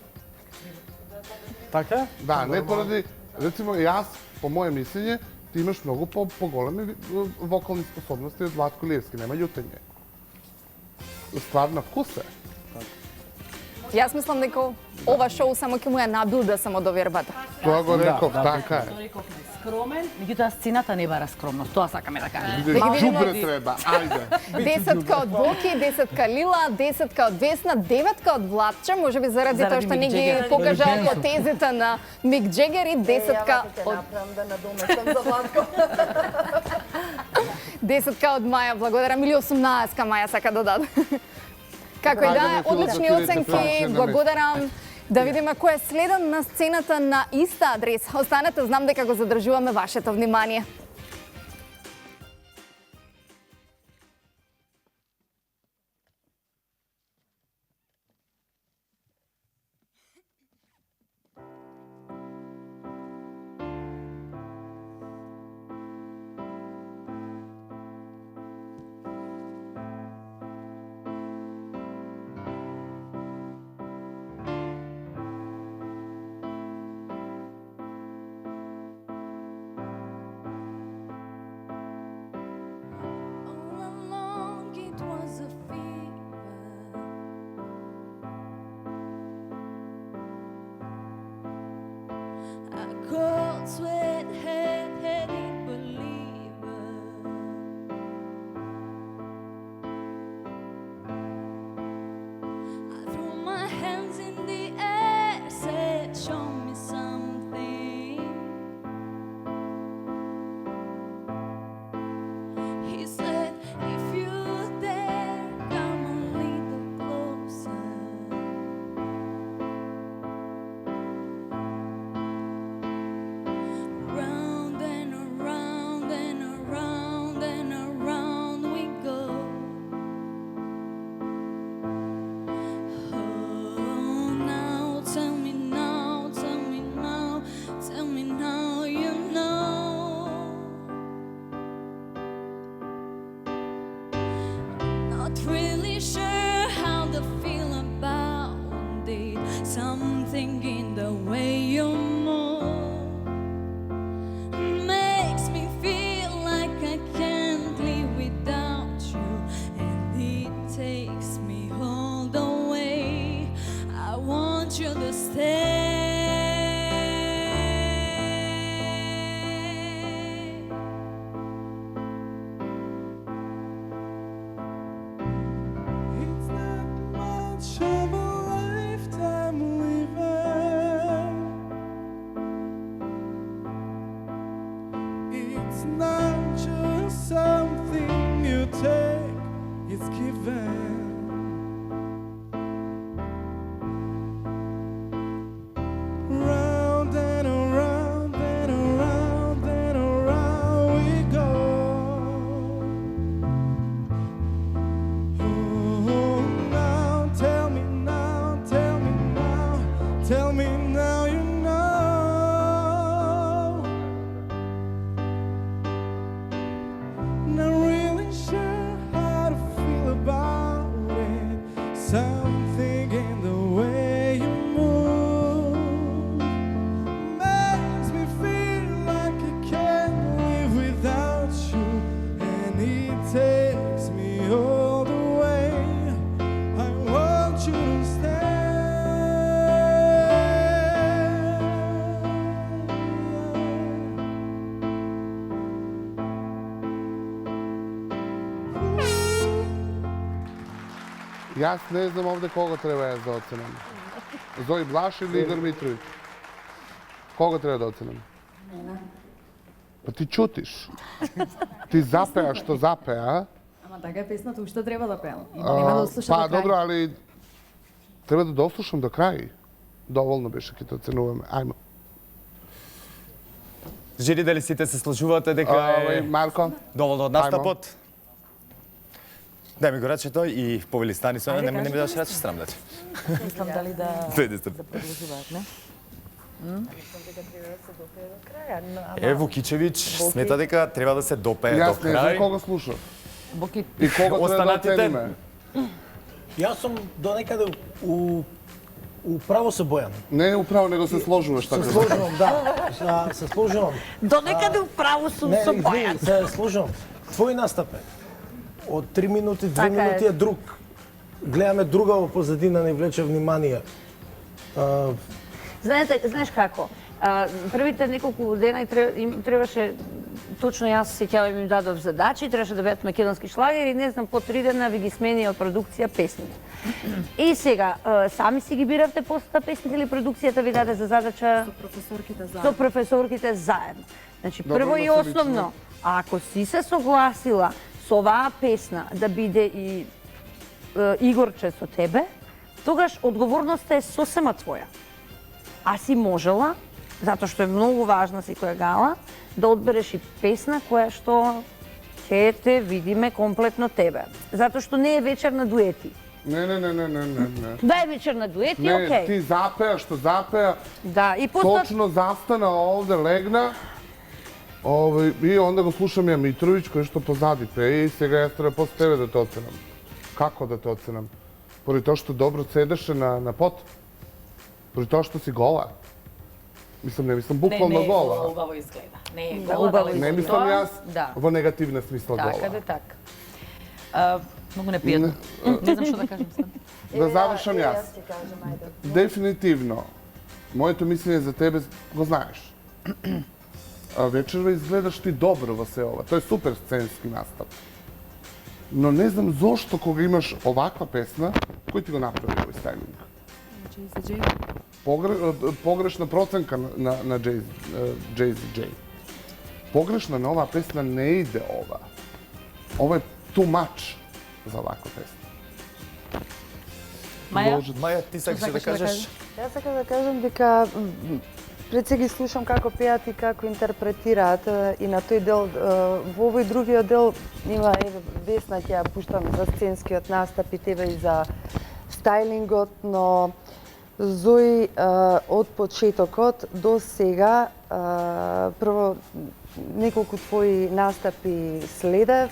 Така? Да, не поради, рецимо јас, по моје мислење, ти имаш многу поголеми вокални способности од Владко Илиевски, нема љутење. Ствар на вкус е. Јас мислам дека ова шоу само ќе му ја набил да само до вербата. Тоа го реков, така е. Тоа рековме, скромен, меѓутоа сцената не бара скромност, тоа сакаме да кажеме. Биде џубре треба, ајде. 10 од Боки, 10 Лила, 10 од Весна, 9 од Владче, може би заради тоа што не ги Мик покажа потезите на Мик Джегер и 10 од Направам да надоместам за Владко. 10 од Маја, благодарам, или 18 Маја сака да даде. Како и да е, Ајде, одлични филозофирайте, оценки, прашање на благодарам. Да видиме кој е следен на сцената на иста адрес. Останете, знам дека го задржуваме вашето внимание. All along it was a fever. A cold sweat headed believer. I threw my hands in the air, said, "Show me something." He said, "If you dare, come a little closer." Round and around and around and around we go. Oh, now tell me now, tell me now, tell me now you know. Not really sure how to feel about it. Something in the way you move makes me feel like I can't live without you, and it takes me all the way. I want you to stay. It's not much of a lifetime living. It's not just something you take, it's given. Round and around and around and around we go. Oh, now tell me now, tell me now, tell me now you know. Not really sure how to feel about it. Something in the way you move makes me feel like I can't live without you, and it takes me all the way. I want you to stay. Јас не знам овде кого треба јас да оценам. Зои Блаш или Игор Митровиќ? Кого треба да оценам? Па ти чутиш. Ти запеа што запеа. Ама така е песната, уште треба да пеам. Нема да слушам Па до крај. добро, али треба да дослушам до крај. Доволно беше ќе те оценуваме. Ајмо. Жири, дали сите се слажувате дека е Марко. доволно од настапот? Дај ми го рачето и повели стани со мене, не ми даш раче, срам да ти. Мислам дали да Дојде сте. продолжуваат, не? Ево Кичевич смета дека треба да се допее до Јас не знам крај. кого слушам. Боки, И кого треба да Останатите. оцениме. Јас сум до некаде управо се Бојан. Не управо, него се сложуваш така. Се сложувам, да. Се сложувам. До некаде управо сум Не, со извини, Бојан. се сложувам. Твој настап е. Од 3 минути, 2 Така е. минути е друг. Гледаме друга во позадина, не влече внимание. Знаеш како? Првите неколку дена им требаше, точно јас се сеќавам им дадов задачи, требаше да бидат македонски шлагери и не знам, по 3 дена ви ги смени од продукција песните. И сега, сами си ги биравте после песните или продукцијата ви даде за задача со професорките заедно? Значи, прво и основно, ако си се согласила со оваа песна да биде и Игорче со тебе, тогаш одговорноста е сосема твоја. А си можела, затоа што е многу важна секоја гала, да одбереш и песна која што ќе те видиме комплетно тебе. Затоа што не е вечер на дуети. Не. Да е вечер на дуети, Не, окей. ти запеа, што запеа, Да, и после точно застана овде, легна, и onda го слушам ја Митровиќ, кој што позади пее, и сега јас треба после тебе да те оценам. Како да те оценам? Поради тоа што добро седеше на пот? Поради тоа што си гола? Мислам, не мислам буквално гола. Убаво изгледа. Не е Да, гола, убаво дали Не си мислам тоа? јас Да. во негативна смисла Така, гола. да, така. Многу непријатно. Не знам што да кажам сега. Да завршам јас. Дефинитивно, моето мислење за тебе го знаеш. Вечерва изгледаш ти добро во се ова. Тоа е супер сценски настап. Но не знам зошто кога имаш оваква песна, кој ти го направи овој стайлинг? Погрешна проценка на Jay-Z. Погрешна на оваа песна не иде ова. Ова е too much за оваква песна. Маја? Маја, ти сакаш да кажеш? Јас сакам да кажам дека пред се ги слушам како пеат и како интерпретираат и на тој дел, во овој другиот дел има Весна ќе ја пуштам за сценскиот настап и тебе и за стайлингот, но Зои од почетокот до сега прво неколку твои настапи следев.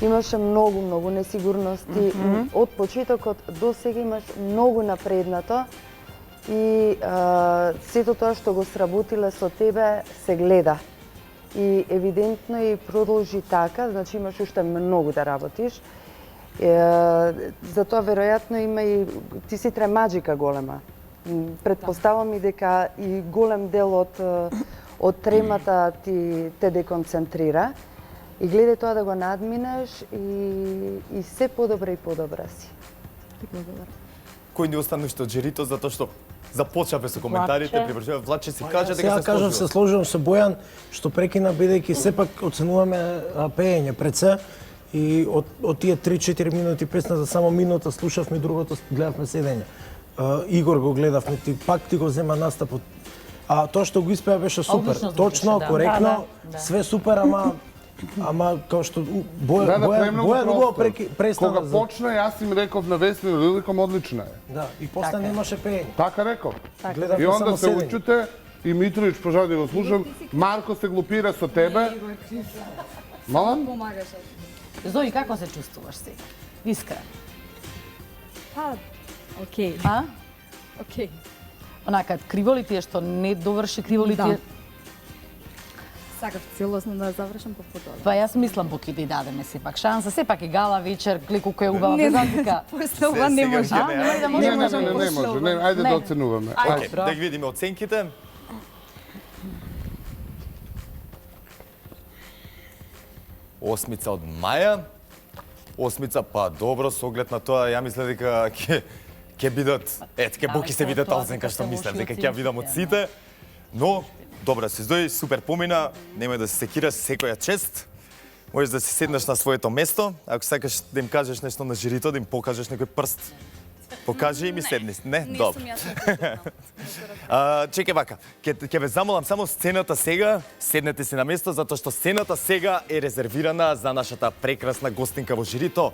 Имаше многу несигурности. Од почетокот до сега имаш многу напреднато и сето тоа што го сработиле со тебе се гледа. И евидентно и продолжи така, значи имаш уште многу да работиш. Затоа веројатно има и ти си тремаџика голема. Предпоставам и дека и голем дел од тремата ти те деконцентрира. И гледај тоа да го надминеш и се подобра и подобра си. Кој ни остана уште од жирито, затоа што започнавме со коментарите, привржува Влаче си кажа дека Сега се кажам, се сложувам со Бојан, што прекина бидејќи сепак оценуваме пеење пред се и од тие 3-4 минути песна за само минута слушавме, другото гледавме седење. Игор го гледавме, пак ти го зема настапот. А тоа што го испеа беше супер. Одлично Точно, звучеше, да. коректно, Да. све супер, ама како што Бојан премногу убаво простор. престана. Кога почна, јас им реков на Весна и Лиликом одлична е. Да, и после немаше пеење. Така реков. Гледавме И само онда се седење. учуте и Митровиќ пожади да го слушам. Марко се глупира со тебе. Малан? Зои, како се чувствуваш сега? Искрено. Па, окей. А? Окей. Онака, криво ли ти е што не доврши, криво ли ти е? Сакав целосно да завршам па потоа. Па јас мислам поки да дадеме сепак шанса, сепак е гала вечер, колку е убава, без разлика. После ова не може. Сега ќе Нема ли да Не, можеме? не може. Не, ајде да оценуваме. Ајде. Океј, да ги видиме оценките. Осмица од Маја. Осмица, па добро, со оглед на тоа, ја мислам дека ќе бидат, ке боки се видат тоа оценка што се мислам, лоши дека ќе ја видам од оценките, сите. Но, добра се Зои, супер помина, немој да се секираш, секоја чест. Можеш да си седнеш на своето место, ако сакаш да им кажеш нешто на жирито, да им покажеш некој прст. Покажи и ми седни. Не? Добро. Чекај вака, ќе ве замолам само сцената сега, седнете си на место, затоа што сцената сега е резервирана за нашата прекрасна гостинка во жирито,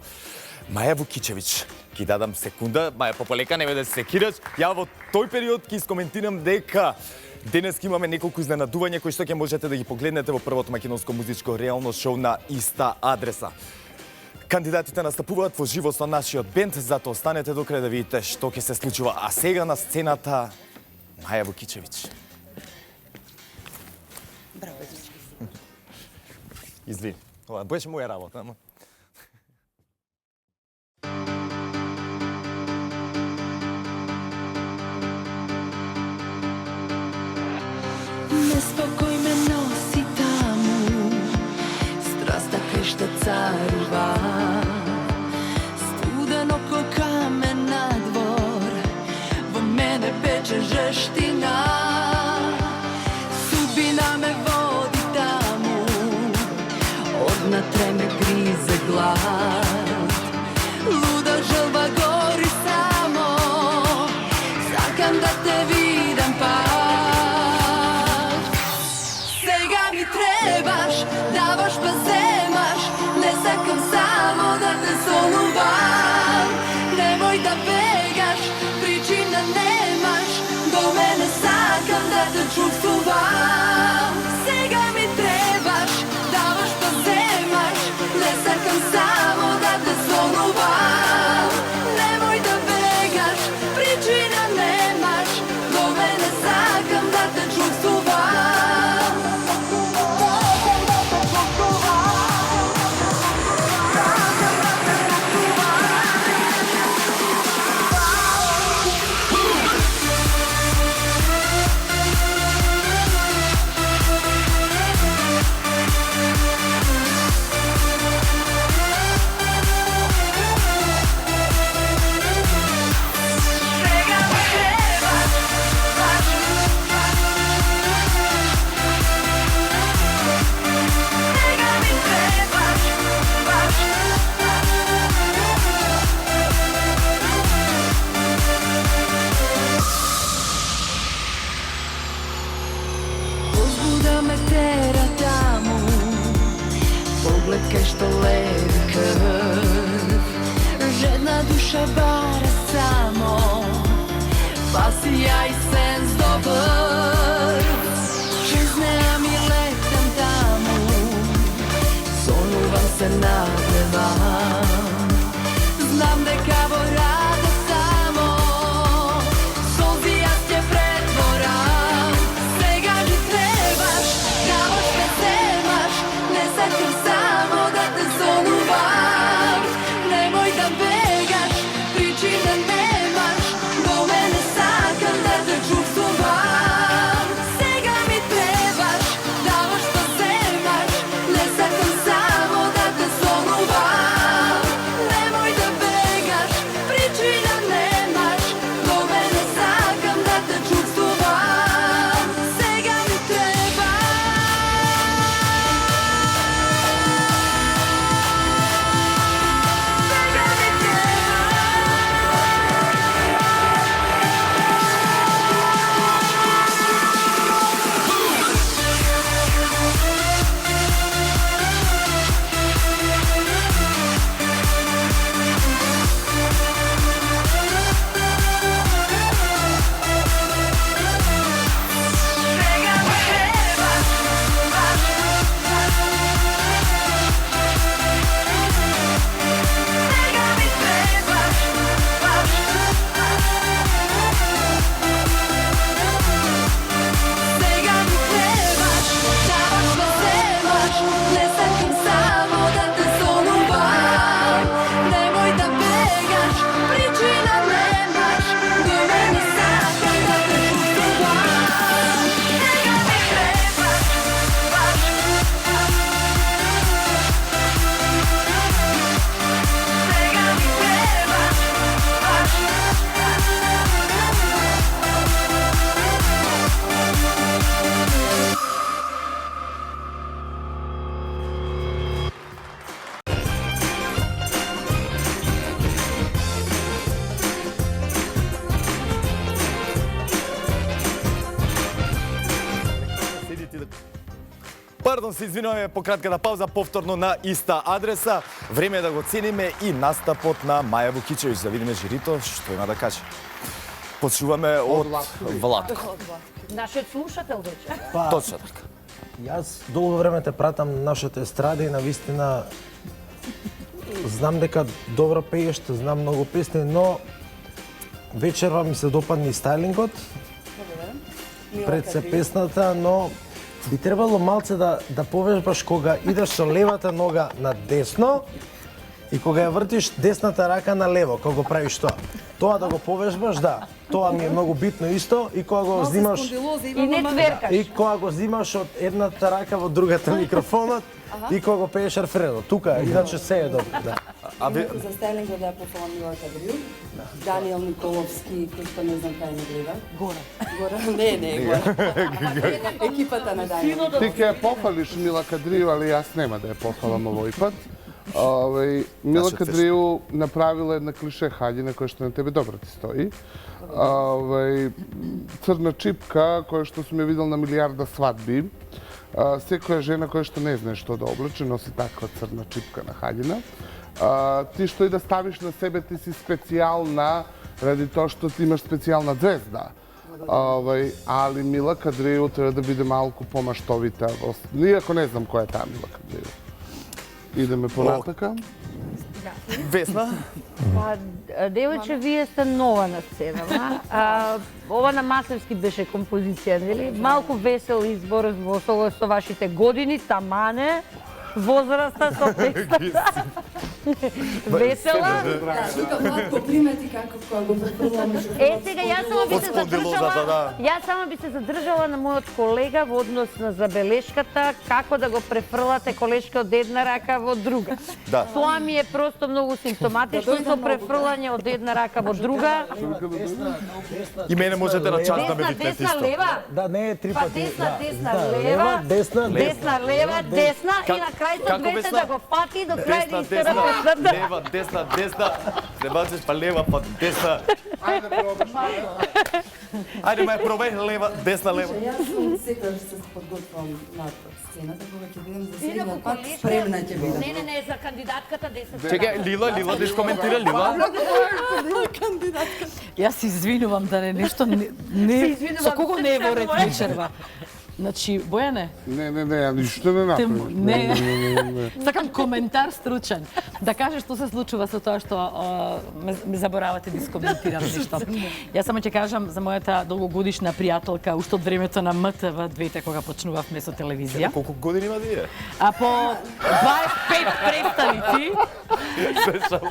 Маја Вукичевиќ. Ки дадам секунда, Маја пополека, немој да се секираш. Ја во тој период ќе искоментирам дека денес имаме неколку изненадувања кои што ќе можете да ги погледнете во првото македонско музичко реално шоу на иста адреса. Кандидатите настапуваат во живо со нашиот бенд, затоа останете до крај да видите што ќе се случува. А сега на сцената Маја Вукичевиќ. Браво, Извини, ова беше моја работа, ама. Неспокој ме носи таму, страста кршта царува. Студено ко камен на двор, во мене пече жештина. Судбина ме води таму, однатре ме гризе глад. Луда жал duša bara samo, pa si ja i sens dobar. Čezneam i letam tamo, sonuvam se napevam. Znam deka vo rado samo, solzi ja te pretvoram. Svega mi trebaš, kao što semaš, ne setim samo da te sonuvam. Nemoj da begaš, priči da nemaš, do mene sakam da te čuvstvuvam. Svega mi trebaš, kao što semaš, ne setim samo da te sonuvam. Nemoj da begaš, priči da nemaš, do mene sakam da te čuvstvuvam. Svega mi trebaš. Пардон, се извинуваме по кратката пауза, повторно на иста адреса. Време е да го цениме и настапот на Маја Вукичевиќ, да видиме жирито што има да каже. Почуваме од Владко. Нашиот слушател вече. Точно така. Јас долго време те пратам нашите естради и навистина знам дека добро пееш, знам многу песни, но вечерва ми се допадни стайлингот. Пред се песната, но би требало малце да повежбаш кога идеш со левата нога на десно и кога ја вртиш десната рака на лево, кога го правиш тоа. Тоа да го повежбаш, да. Тоа ми е многу битно исто и кога го взимаш И не тверкаш. и кога го взимаш од едната рака во другата микрофонот и кога го пееш рефренот. Тука иначе се е добро, да. За стайлингот да ја пофала Мила Кадрил, Даниел Николовски, кој што не знам кај не гледа. Гора. Не, Гора. Екипата на Даниел. Ти ќе ја пофалиш Мила Кадрил, али јас нема да ја пофалам овој пат. Мила Кадрил направила една клише хаѓина која што на тебе добро ти стои. Црна чипка која што сум ја видел на милиарда свадби. Секоја жена која што не знае што да облече носи таква црна чипка на хаѓина. Ти што и да ставиш на себе, ти си специјална ради тоа што ти имаш специјална звезда. Али Мила Кадрил треба да биде малку помаштовита. Иако не знам која е таа Мила Кадрил. Идеме понатака. Весна? Па, девојче, вие сте нова на сценава. Ова на Масевски беше композиција, нели? Малку весел избор во со вашите години, тамане, возраста со текстата. Весела. Тука Владко примети како кога го префрлам. Сега јас само би се задржала на мојот колега во однос на забелешката како да го префрлате колешка од една рака во друга. Да. Тоа ми е просто многу симптоматично со префрлање од една рака во друга. И мене можете на час да ме викнете Десна, исто. лева. Да, не е три Па пати. десна, Да, лева, десна, десна, лева, десна и на крај со како двете Весна? да го фати до крај да Десна, истера десна, песната. лева, десна, десна. Пребачиш па лева, па десна. Ајде пробаш. Ајде, мај, пробај лева, десна, лева. Јас сум секогаш се подготвам на сцената, кога ќе бидам за следниот пат, спремна ќе бидам. Не, за кандидатката 10. Чекај, Лила, да искоментира, Лила. Јас се извинувам да не нешто не за кого не е во ред вечерва. Значи, Бојане, Не, ја ништо не направиш. не. Сакам коментар стручен. Да кажеш што се случува со тоа што ме заборавате да искоментирам нешто. Јас само ќе кажам за мојата долгогодишна пријателка уште од времето на МТВ двете кога почнувавме со телевизија. Колку години има тие? А по 25 представници.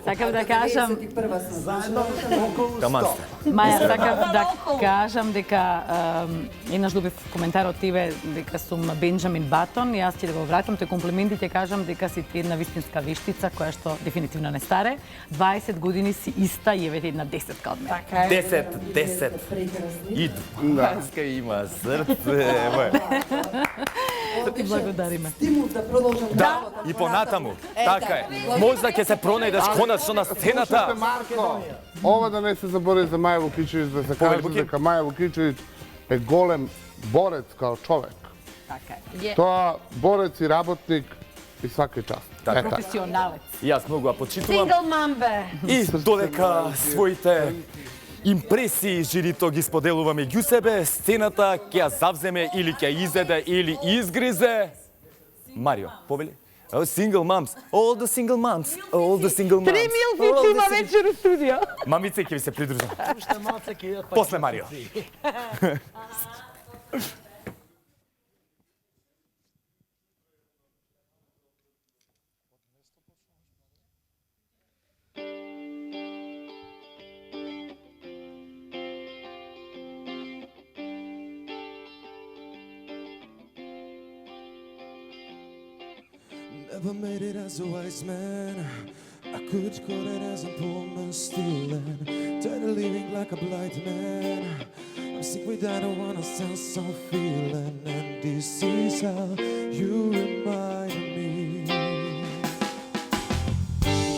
Сакам да кажам, 21 сум. Заедно околу 100. Маја, сакам да кажам дека еднаш добив коментар од тебе дека сум Бенџамин Батон и јас ќе да го вратам тој комплимент и ќе кажам дека си ти една вистинска вештица која што дефинитивно не старе. 20 години си иста и еве една 10 од мене. 10. И дваска има срце. Ти благодариме. Стимул да продолжам Да, и понатаму. Така е. Можда ќе се пронајдеш конечно на сцената. Марко, ова да не се заборави за Маја Вукичевиќ, да се каже Вуки? дека Маја Вукичевиќ е голем борец као човек. Така е. Тоа борец и работник и свака част. Така. Професионалец. Јас многу ја почитувам. Сингл мамбе. И додека своите импресии жирито ги споделува меѓу себе, сцената ќе ја завземе или ќе изеде или изгризе. Марио, повели? Oh, single moms, all the single moms. 3 милфици има вечер у студио. Мамице ќе ви се придружам. Уште малце ќе идат. После Марио. Never made it as a wise man. I could call it as a poor man stealing. Tired of living like a blind man. I'm sick with I don't wanna sense some feeling. And this is how you remind me.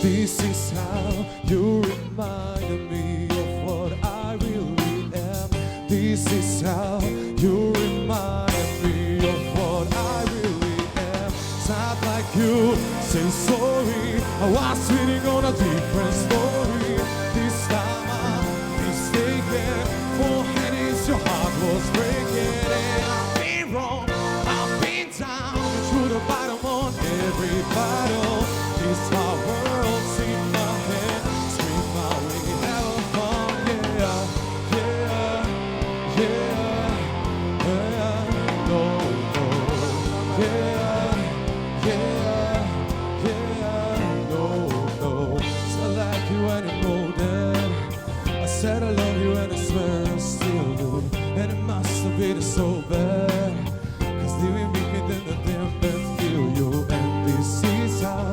This is how you remind me of what I really am. This is how you remind me of what I really am. Not like you, say sorry. I was reading on a different story. This time I'm mistaken. Forehead is your heart was breaking. And I've been wrong, I've been down to the bottom on every battle. This my world, see my head, scream my way, have fun, yeah, yeah, yeah, yeah, no, no, yeah, yeah, yeah, no, no. It's not like you anymore, then. I said I love you and I swear I still do. And it must have been so bad, 'cause leaving me within the damn bed feel you. And this is how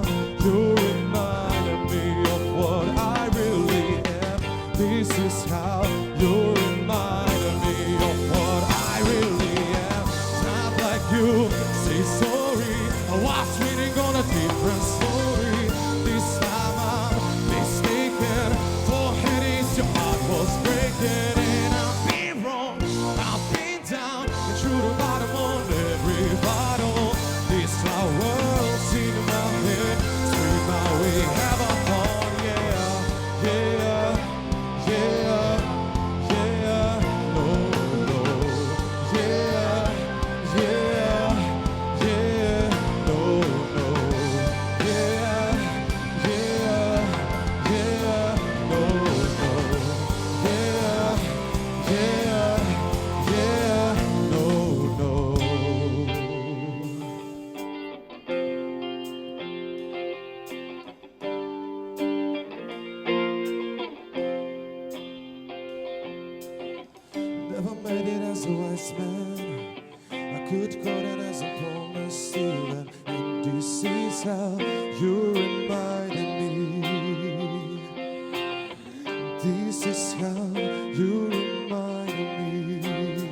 you reminded me of what I really am. This is how you reminded me of what I really am. It's not like you, say sorry. I was reading on a different story. This time I'm mistaken. Forehead is your heart was breaking. And I've been wrong, I've been down and through the bottom on every bottle. This my world, see my head, scream my way, have a fun, yeah, yeah, yeah, yeah, no, no, yeah, yeah, yeah, no, no, yeah, yeah, yeah, no, no, yeah, yeah, yeah, no, no. Never made it as a wise man. I could call it as a poor man stealing. And this is how you reminded me. This is how you reminded me.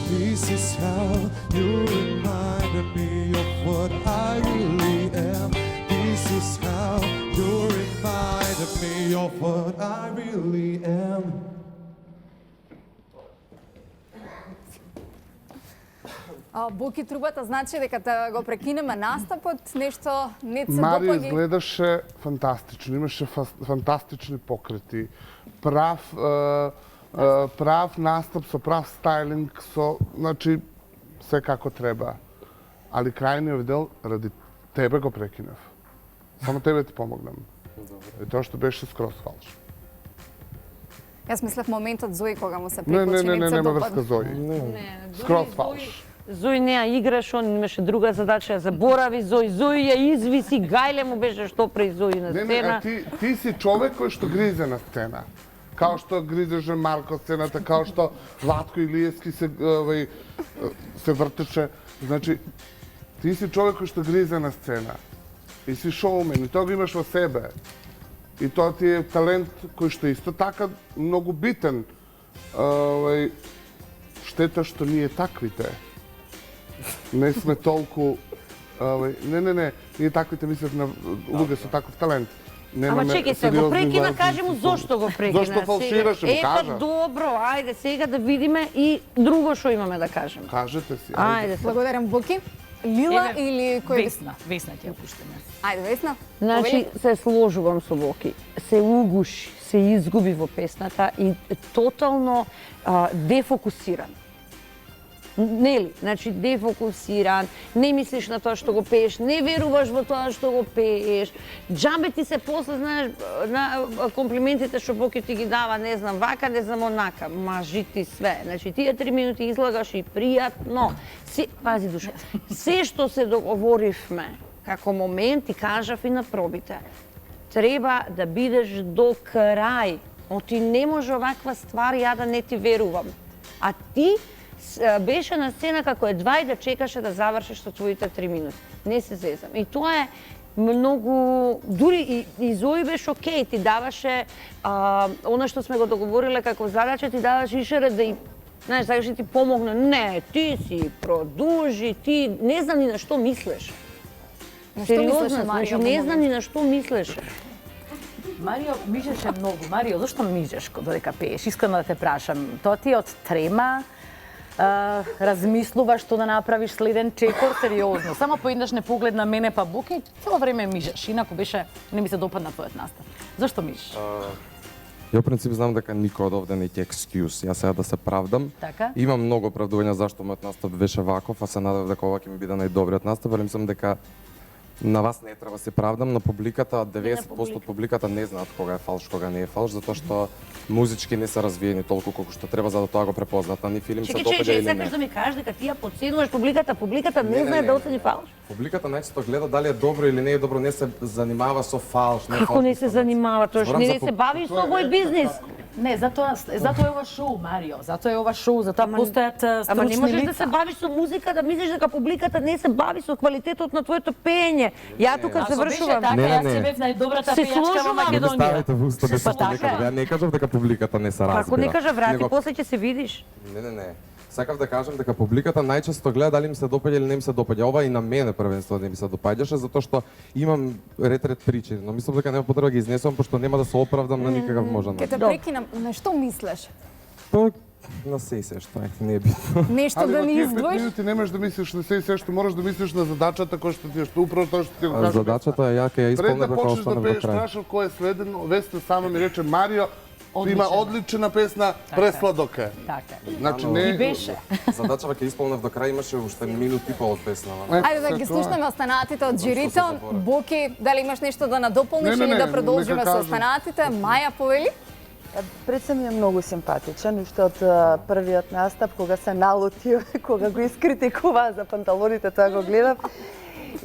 This is how you reminded me of what I really am. This is how you remind Accept me of what I really am. Буки трубата значи дека да го прекинеме настапот, нешто не се Марио допаѓа. изгледаше фантастично, имаше фантастични покрети, прав настап со прав стайлинг, значи се како треба. Али крајниот дел ради тебе го прекинав. Само тебе ти помогнам. И тоа што беше скроз фалш. Јас мислев моментот Зои кога му се Не, прекочи, нема се врска Зои. Скроз фалш. Зој не ја играш, он имаше друга задача, ја заборави Зој. Зој ја извиси, гајле му беше што пре Зој на сцена. Ти си човек кој што гризе на сцена. Као што гризеше Марко сцената, као што Владко Илиевски се вртеше. Значи, ти си човек кој што гризе на сцена. И си шоумен, и тоа го имаш во себе. И тоа ти е талент кој што исто така многу битен. Штета што ние таквите. Не сме толку... Не, ние таквите мислев на луѓе со таков талент. Ама чекай се, го прекина, кажи му зошто го прекина. Зошто фалшираше, му кажа. Добро, ајде сега да видиме и друго што имаме да кажеме. Кажете си. Ајде. Благодарам, Буки. Лила или кој? Весна ќе ја пуштаме. Ајде, Весна. Значи, се сложувам со Боки. Се угуши, се изгуби во песната и тотално дефокусиран. Нели? Значи, дефокусиран, не мислиш на тоа што го пееш, не веруваш во тоа што го пееш. Џабе ти се после, знаеш, на комплиментите што Боки ти ги дава, не знам вака, не знам онака. Мажи ти све. Значи, тие 3 минути излагаш и пријатно. Пази душа, се што се договоривме како момент и кажав и на пробите, треба да бидеш до крај. Оти не може оваква ствар, ја да не ти верувам. А ти беше на сцена како едва и да чекаше да завршиш со твоите 3 минути. Не се зезам. И тоа е многу... Дури и Зои беше окей, ти даваше она што сме го договориле како задача, ти даваше ишерет да и знаеш, сакаш ти помогна. Не, ти си продужи, ти не знам ни на што мислеш. Сериозно, значи не знам ни на што мислеш. Марио мижеше многу. Марио, зашто мижеш додека пееш? Искрено да те прашам. Тоа ти е од трема? Размислуваш што да направиш следен чекор, сериозно. Само поеднаш не поглед на мене па Буки, цело време мижеш. Инаку беше, не ми се допадна твојот настав. Зашто мижеш? Ја принцип знам дека никој од овде не ќе екскјуз. Јас сега да се правдам. Така? Имам многу оправдувања зашто мојот настап беше ваков, а се надев дека ова ќе ми биде најдобриот настап, али мислам дека на вас не треба се правдам, на публиката 90% од публиката не знаат кога е фалш, кога не е фалш, затоа што музички не се развиени толку колку што треба за да тоа го препознаат. На ни филм се допаѓа или не. Сакаш да ми кажеш дека ти ја подценуваш публиката не знае да оцени фалш? Публиката најчесто гледа дали е добро или не е добро, не се занимава со фалш. Како не се занимава тоа? Не се бавиш со овој бизнис. Не, затоа е ова шоу, Марио. Затоа е ова шоу, затоа постојат стручни лица. Ама не можеш да се бавиш со музика, да мислиш дека публиката не се бави со квалитетот на твоето пеење. Ја тука завршувам. Јас се бев најдобрата пејачка во Македонија. Ставите во уста без публиката. Ја не кажав дека публиката не се разбира. Како не кажа врати, после ќе се видиш. Не. Сакав да кажам дека публиката најчесто гледа дали ми се допаѓа или не ми се допаѓа. Ова и на мене првенствено не ми се допаѓаше затоа што имам ред причини, но мислам дека нема потреба да ги изнесувам пошто нема да се оправдам на никакав можен начин. Ке те прекинам, на што мислеш? Па на се што не е битно. Нешто да ни издвоиш? Али ти не можеш да мислиш на се што можеш да мислиш на задачата која што ти е што управо тоа што ти го кажа. Задачата е ја ќе ја исполнам како останам до крај. Пред да кој е следен, Весна само ми рече Марио има одлична песна, пресладок е. Така. Значи не И беше. Задачава ќе исполнев до крај, имаше уште минут и пол од песнава. Ајде да ги слушнеме останатите од жирито. Буки, дали имаш нешто да надополниш или да продолжиме со останатите? Маја, повели? Пред се ми е многу симпатичен, уште од првиот настап, кога се налути, кога го искритикува за панталоните, тоа го гледав.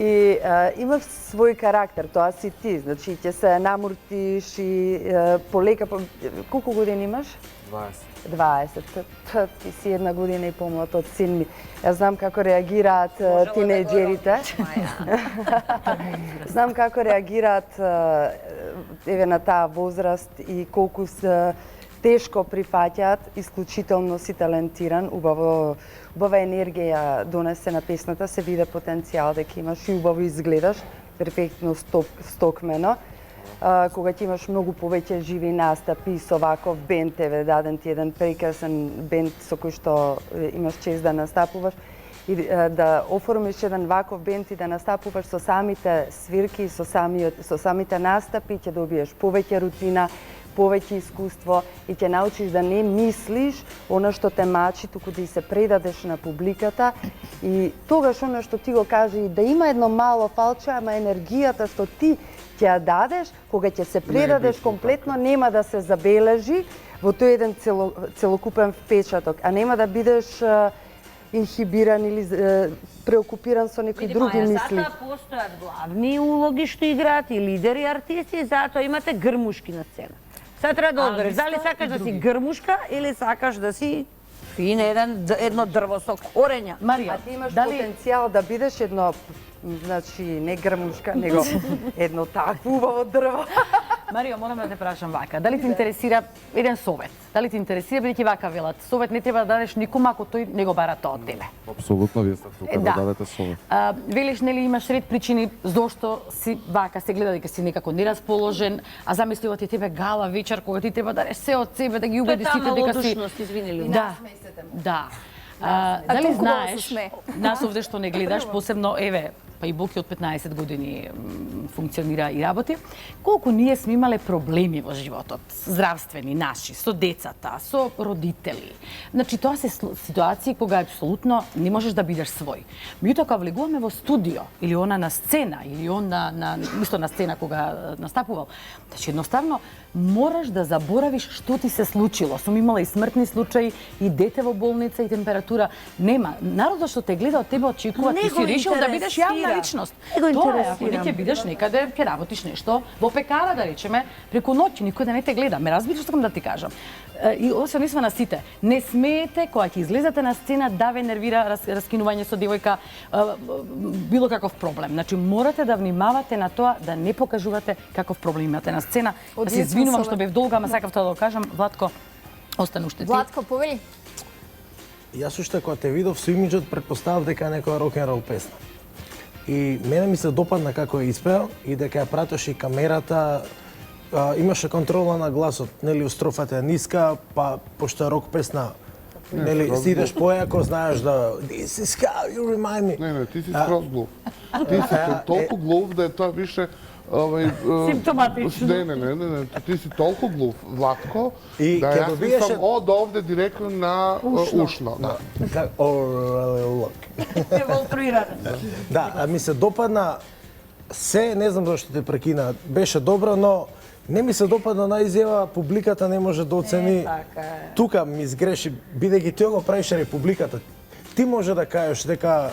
И има свој карактер, тоа си ти, значи ќе се намуртиш и полека... Колку години имаш? 20. Ти си 1 година и помлад од син ми. Јас знам како реагираат тинејџерите. Знам како реагираат еве на таа возраст и колку се тешко прифаќаат, исклучително си талентиран, убава енергија донесе на песната, се виде потенцијал дека имаш и убаво изгледаш, перфектно стокмено. кога ќе имаш многу повеќе живи настапи со ваков бенд, еве даден ти еден прекрасен бенд со кој што имаш чест да настапуваш, и да оформиш еден ваков бенд и да настапуваш со самите свирки, со самите настапи, ќе добиеш повеќе рутина, повеќе искуство и ќе научиш да не мислиш она што те мачи, туку да и се предадеш на публиката. И тогаш она што ти го кажи, да има едно мало фалче, ама енергијата што ти ќе ја дадеш, кога ќе се предадеш комплетно, нема да се забележи во тој еден целокупен впечаток, а нема да бидеш инхибиран или преокупиран со некои други мисли. Затоа постојат главни улоги што играат и лидери, артисти, затоа имате грмушки на сцена. Сега треба да одбереш дали сакаш да си грмушка или сакаш да си фин едно дрво со корења. Марија, А ти имаш потенцијал да бидеш едно, значи не грмушка, него едно такво убаво дрво. Марио, морам да те прашам вака. Дали те интересира еден совет? Дали те интересира, бидејќи вака велат, совет не треба да дадеш никому ако тој не го бара тоа од тебе? Апсолутно, вие сте тука да дадете совет. Велиш, нели имаш ред причини зошто си вака, се гледа дека си некако нерасположен, а замисли ова ти тебе гала вечер кога ти треба да дадеш се од себе, да ги убедиш сите дека си... извини. Да. Дали знаеш, нас овде што не гледаш, посебно, еве, па и Боки од 15 години функционира и работи, колку ние сме имале проблеми во животот, здравствени, наши, со децата, со родители. Значи, тоа се ситуации кога апсолутно не можеш да бидеш свој. Меѓутоа, кога влегуваме во студио, или она на сцена, или он исто на сцена кога настапувал, значи, едноставно, мораш да заборавиш што ти се случило. Сум имала и смртни случаи, и дете во болница, и температура. Нема. Народот што те гледа од тебе очекува, ти си решил да бидеш јавна личност. Тоа е, ако не ќе бидеш некаде, ќе работиш нешто во пекара, да речеме, преку ноќ, никој да не те гледа. Ме разбираш што сакам да ти кажам. И освен на сите, не смеете кога ќе излезете на сцена да ве нервира раскинување со девојка, било каков проблем. Значи, морате да внимавате на тоа да не покажувате каков проблем имате на сцена. Да се извинувам што бев долга, ама сакав тоа да го кажам. Владко, остане уште ти. Владко, повели. Јас уште кога те видов со имиџот претпоставав дека е некоја рок-н-рол песна. И мене ми се допадна како ја испеал и дека ја пратеше камерата, имаше контрола на гласот, нели строфата е ниска, па пошто е рок песна, нели си идеш појако, знаеш да This is how you remind me. Не, ти си скроз глув. Ти си толку глув да е тоа више симптоматично. Не, ти си толку глув, Владко, И да ќе јас добиеш мислам од овде директно на ушно. Да, а ми се допадна се, не знам зашто те прекина, беше добро, но не ми се допадна на изјава, публиката не може да оцени. Тука ми сгреши, бидејќи ти го правиш републиката. Ти може да кажеш дека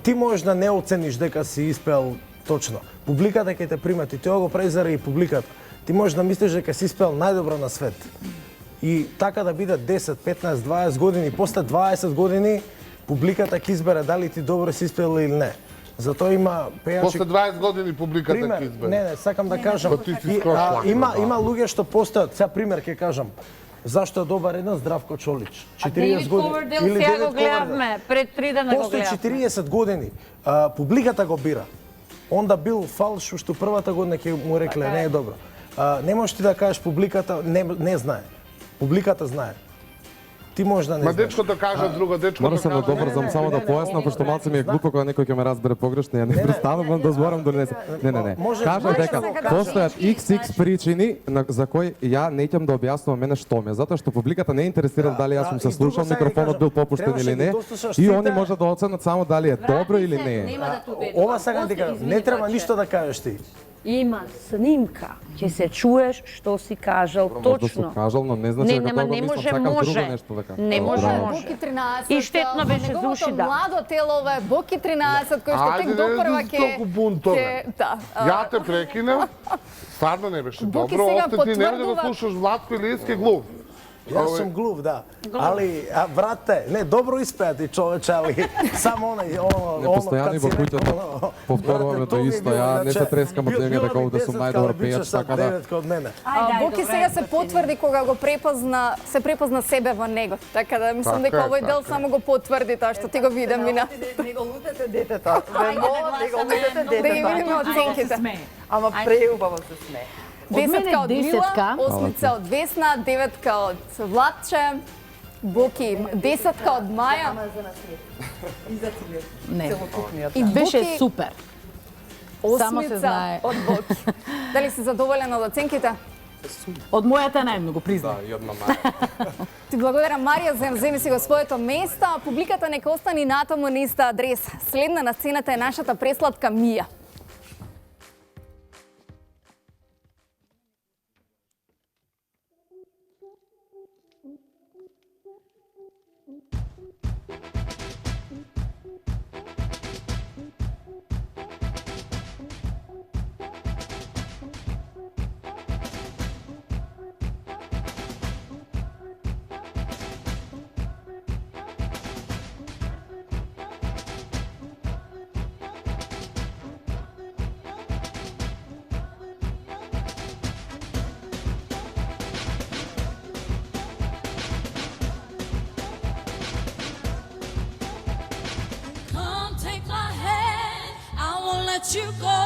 ти можеш да не оцениш дека си испеал точно. Публиката ќе те примати, ти го правиш заради публиката. Ти можеш да мислиш дека си испеал најдобро на свет. И така да биде 10, 15, 20 години, после 20 години публиката ќе избере дали ти добро си испеал или не. Затоа има пејачи... После 20 години публиката ќе избере. Не, сакам да кажам. Има луѓе што постојат, сега пример ќе кажам. Зашто е добар еден Здравко Чолич? 40 години. Или Девид го гледавме, пред 3 дена го гледавме. Постои 40 години. Публиката го бира. Онда бил фалш, уште првата година ќе му рекле, не е добро. Не можеш ти да кажеш публиката не знае. Публиката знае. Ти можеш да не знаеш. Ма дечкото кажа друго, дечкото Мора се да добрзам само да појаснам, пошто малце ми е глупо кога некој ќе ме разбере погрешно, ја не престанувам да зборам дали не. Не. Кажа дека постојат XX причини за кои ја неќам да објаснувам мене што ме, затоа што публиката не интересира дали јас сум се слушал, микрофонот бил попуштен или не, и они може да оценат само дали е добро или не е. Ова сакам да кажам, не треба ништо да кажеш ти. Има снимка, ќе се чуеш што си кажал точно. Може да сум кажал, но не значи дека тоа го мислам, сакам друго нешто да кажам. Не може. Боки 13. И штетно беше за уши, да. Младо телове, Боки 13, кој што тек допрва ќе... Ја те прекинав, стварно не беше добро, осте ти нема да го слушаш Владко или Иски глув. Јас сум глув, да. Али, брате, не, добро испеа ти човече, али само оној, Не постојано и во куќата. Повторуваме тоа исто, ја не се трескам од него дека овде сум најдобар пејач, така да. од мене. Боки сега се потврди кога го се препозна себе во него. Така да мислам дека овој дел само го потврди тоа што ти го виде мина. Не го лутете детето. Не го лутете детето. Да ги видиме оценките. Ама преубаво се смее. Десетка од Мила, осмица од Весна, деветка од Владче, Боки, десетка од Маја. И за цвет. Не. Целокупниот. И беше Буки- супер. Само се Осмица знае. од Боки. Дали си задоволен од оценките? Од мојата најмногу признам. Да, и од мама. Ти благодарам, Марија, земи си го своето место. Публиката нека остани натаму на иста адрес. Следна на сцената е нашата пресладка Мија. Come take my hand, I won't let you go.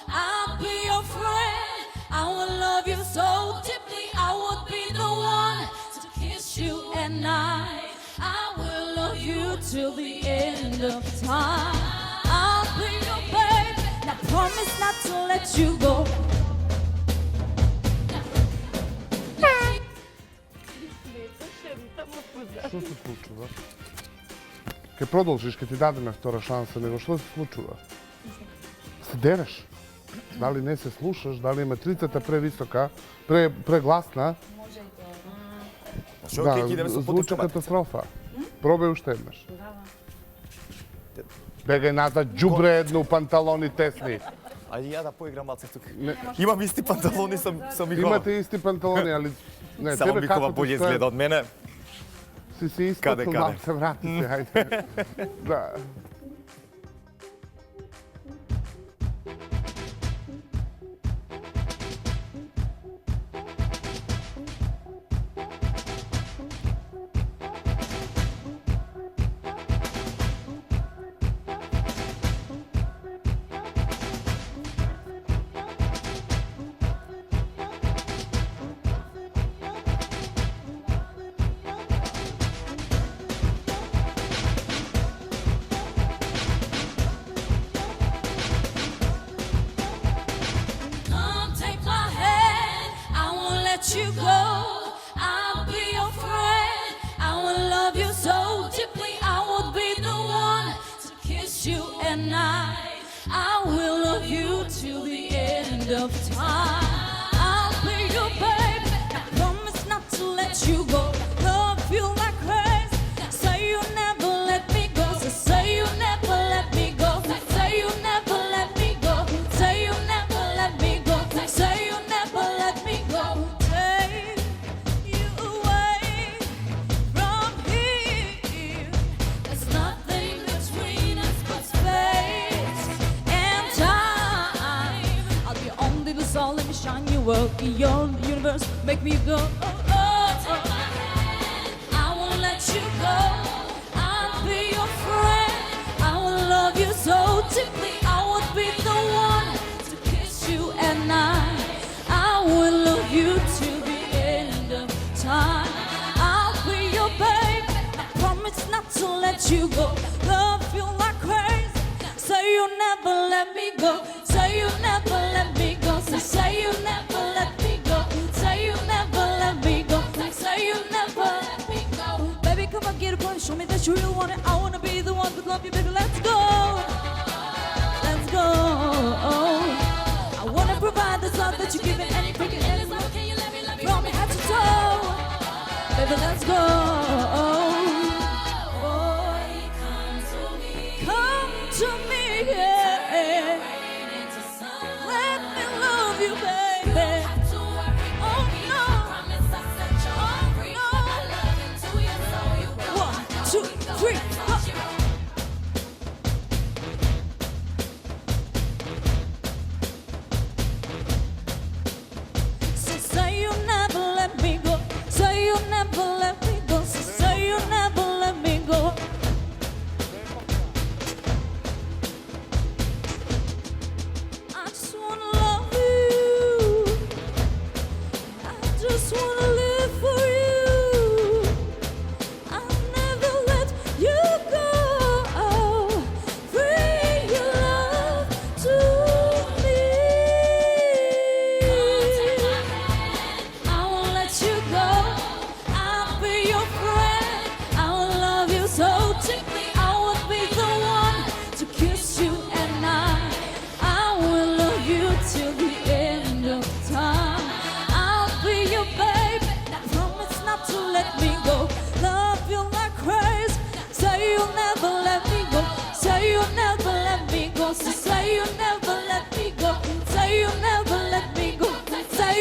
I'll be your friend, I will love you so deeply. I would be the one to kiss you at night. I will love you till the end of time. I'll be your babe, and I promise not to let you go. Што се случува? Ке продолжиш, ке ти дадеме втора шанса, него што се случува? Се дереш? Дали не се слушаш, дали матрицата превисока, прегласна? Што ќе идеме со звучи потикамата? катастрофа. Пробај уште еднаш. Бегај назад, џубре едно, панталони тесни. Ајде ја да поиграм малце тук. Имам исти панталони, сам Михова. Имате исти панталони, али... Не, Само тебе Михова како болje ти стои? изгледа од мене. Си испатил, Каде? малце врати се, ајде. Да. Come take my hand, I won't let you go. I'll be your friend, I will love you so deeply. I would be the one to kiss you at night. I will love you till the end of time. I'll be your babe, I promise not to let you go. Love you like crazy, say you never let me go. So say you never let me go. Say you never let me go. Say you never let me go. Say you never let me go. Take you away from here. There's nothing between us but space and time. I'll be only the soul, let me shine your world beyond the universe. Make me go. Oh, oh, oh. I won't let you go. I'll be your friend. I will love you so deeply. I would be the one to kiss you at night. I will love you till the end of time. I'll be your babe. I promise not to let you go. Love you like crazy. Say you never let me go. Say you never let me go. Say you never let me go. Say you never let me go. Say you never let me go. Baby, come on, get a point. Show me that you really want it. I wanna be the one to love you, baby. Let's go. Let's go. I wanna provide this love that you're giving any freaking anyone. From head to toe. Baby, let's go. Boy, come to me, yeah. Let me love you, baby. Oh no, oh no.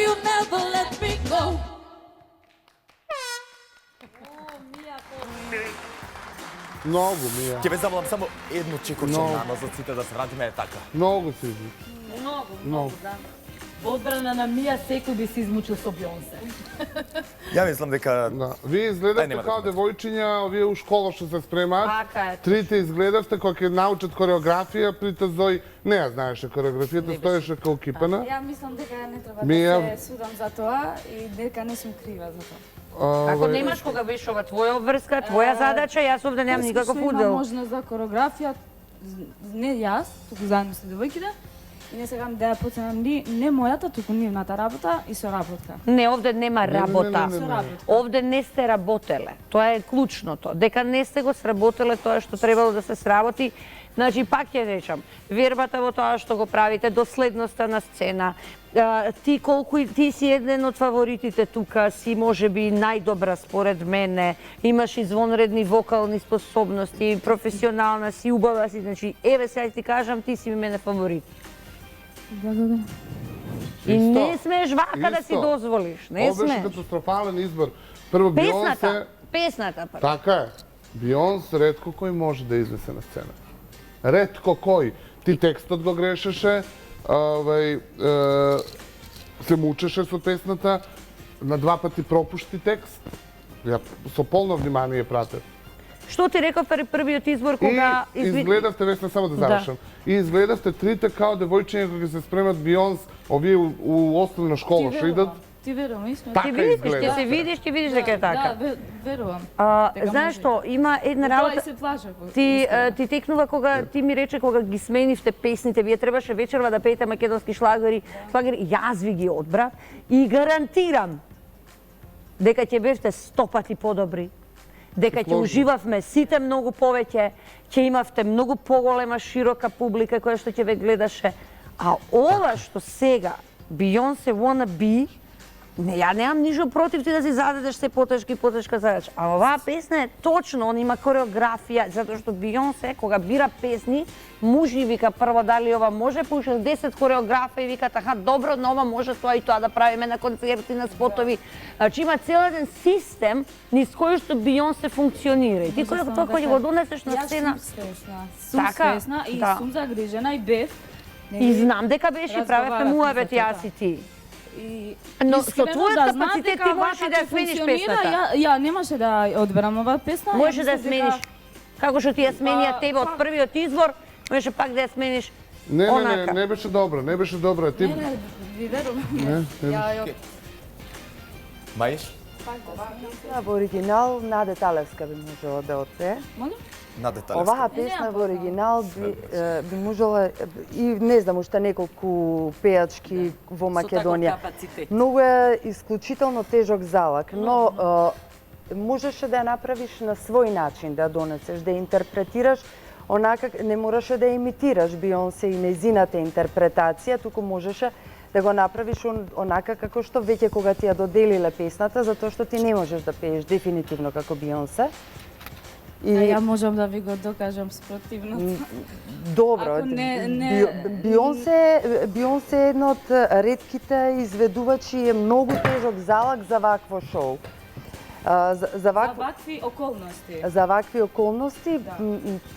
you never let me go. Многу, Мија. Ќе ве замолам само едно чекорче Много. на за сите да се вратиме така. Многу си измучи. Многу. Во одбрана на Мија секој би се измучил со Бионсе. Ја мислам дека Да. Вие изгледавте нема као да девојчиња, овие у школа што се спремаат. Така е. Трите изгледавте кога ќе научат кореографија, притоа Зој не ја знаеше кореографијата, стоеше као кипена. Ја мислам дека не треба Мија- да се судам за тоа и дека не сум крива за тоа. Ако немаш кога беше ова твоја обврска, твоја задача, јас овде немам никаков Има удел. можност за кореографија, не јас, туку заедно со девојките, и не сакам да ја поценам не мојата, туку нивната работа и соработка. Не, овде нема работа. Со работка. Овде не сте работеле. Тоа е клучното. Дека не сте го сработеле тоа што требало да се сработи. Значи, пак ќе речам, вербата во тоа што го правите, доследноста на сцена, ти си еден од фаворитите тука, си можеби најдобра според мене, имаш извонредни вокални способности, професионална си, убава си, значи, еве сега ти кажам, ти си мене фаворит. Благодарам. И не смееш вака да си дозволиш, не Ова беше смееш. катастрофален избор. Прво Бионсе, Песната па. така е. Бионс ретко кој може да излезе на сцена. Ретко кој. Ти текстот го грешеше, се мучеше со песната, на два пати пропушти текст. Ја со полно внимание пратев. Што ти реков првиот избор кога И изгледавте, Весна, само да завршам. И изгледавте трите као девојчиња кога се спремат Бионс, овие у основна школа што идат. Ти верувам, искрено. Така изгледа. Ќе видиш дека е така. Да, верувам. Знаеш што, има една работа. Тоа и се плашав. Ти текнува кога ти ми рече кога ги сменивте песните, вие требаше вечерва да пеете македонски шлагери, јас ви ги одбрав и гарантирам дека ќе бевте 100 пати подобри. Дека ќе уживавме сите многу повеќе, ќе имавте многу поголема широка публика која што ќе ве гледаше. А ова што сега Beyoncé wanna be, не, ја немам ништо против ти да си зададеш се потешка и потешка задача. А оваа песна е точно, он има кореографија, затоа што Beyoncé кога бира песни, мужи вика прво дали ова може, па уште 10 кореографа и вика така добро, но ова може тоа и тоа да правиме на концерти, на спотови. Значи има цел еден систем низ кој што Beyoncé функционира. И ти кога го донесеш на сцена, Јас сум свесна и сум загрижена и бев. И знам дека беше правевме муабет јас и ти. Но со твојот капацитет ти можеш да ја смениш песната. Ја немаше да одберам оваа песна. Можеш да ја смениш. Како што ти ја сменија тебе од првиот избор, можеше пак да ја смениш онака. Не беше добро, не беше добро. Ти Не, ви верувам. Маиш? Во оригинал Наде Талевска би можела да отпее. На деталеска. Оваа песна во оригинал би можела и не знам уште неколку пејачки во Македонија. Многу е исклучително тежок залак, но можеше да ја направиш на свој начин, да ја донесеш, да ја интерпретираш онака, не мораше да ја имитираш Бионсе и нејзината интерпретација, туку можеше да го направиш онака како што веќе кога ти ја доделиле песната, затоа што ти не можеш да пееш дефинитивно како Бионсе. И ја можам да ви го докажам спротивното. Добро. Бионсе е една од ретките изведувачи, е многу тежок залак за вакво шоу. За вакви околности. За вакви околности,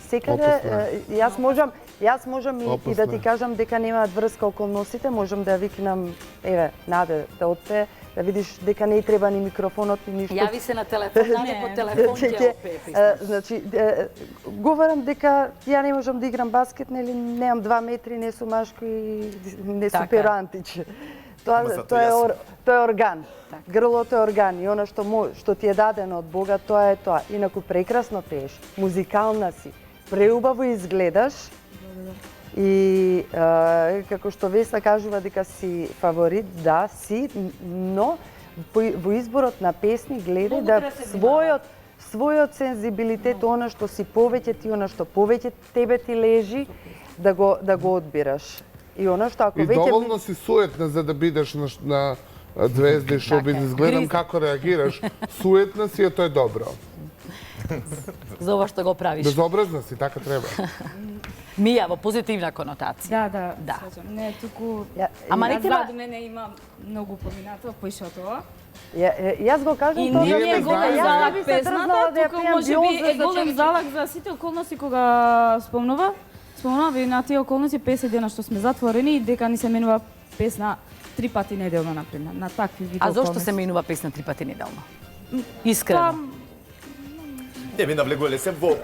секаде јас можам и да ти кажам дека немаат врска околностите, можам да ја викнам, еве, Наде, да отпее, да видиш дека не треба ни микрофонот ни ништо. Јави се на телефон, Наде по телефон ќе опее. Значи, говорам дека ја не можам да играм баскет, нели немам 2 метри, не сум машко и не сум перантиче. Тоа е орган. Грлото е орган и она што ти е дадено од Бога, тоа е тоа. Инаку прекрасно пееш, музикална си, преубаво изгледаш. И како што Весна кажува дека си фаворит, да, си, но во изборот на песни гледај да својот сензибилитет, она што си повеќе ти, она што повеќе тебе ти лежи, да го одбираш. И она што ако веќе... И доволно си суетна за да бидеш на звезди шоу-бизнес. Гледам како реагираш. Суетна си, а тоа е добро. За ова што го правиш. Безобразна си, така треба. Мија во позитивна конотација. Да. Сваќам. Не, туку... Ама не треба... Зад мене има многу поминато, поише од тоа. Јас го кажам И тоа. не е голем залак би се тргнала песната, да ја туку пијам може би е биоза голем за залак за сите околности кога спомнува и на тие околности 50 дена што сме затворени и дека ни се менува песна 3 пати неделно, например, на такви види А зошто околности. се менува песна 3 пати неделно? Искрено. Не ми навлегувале се во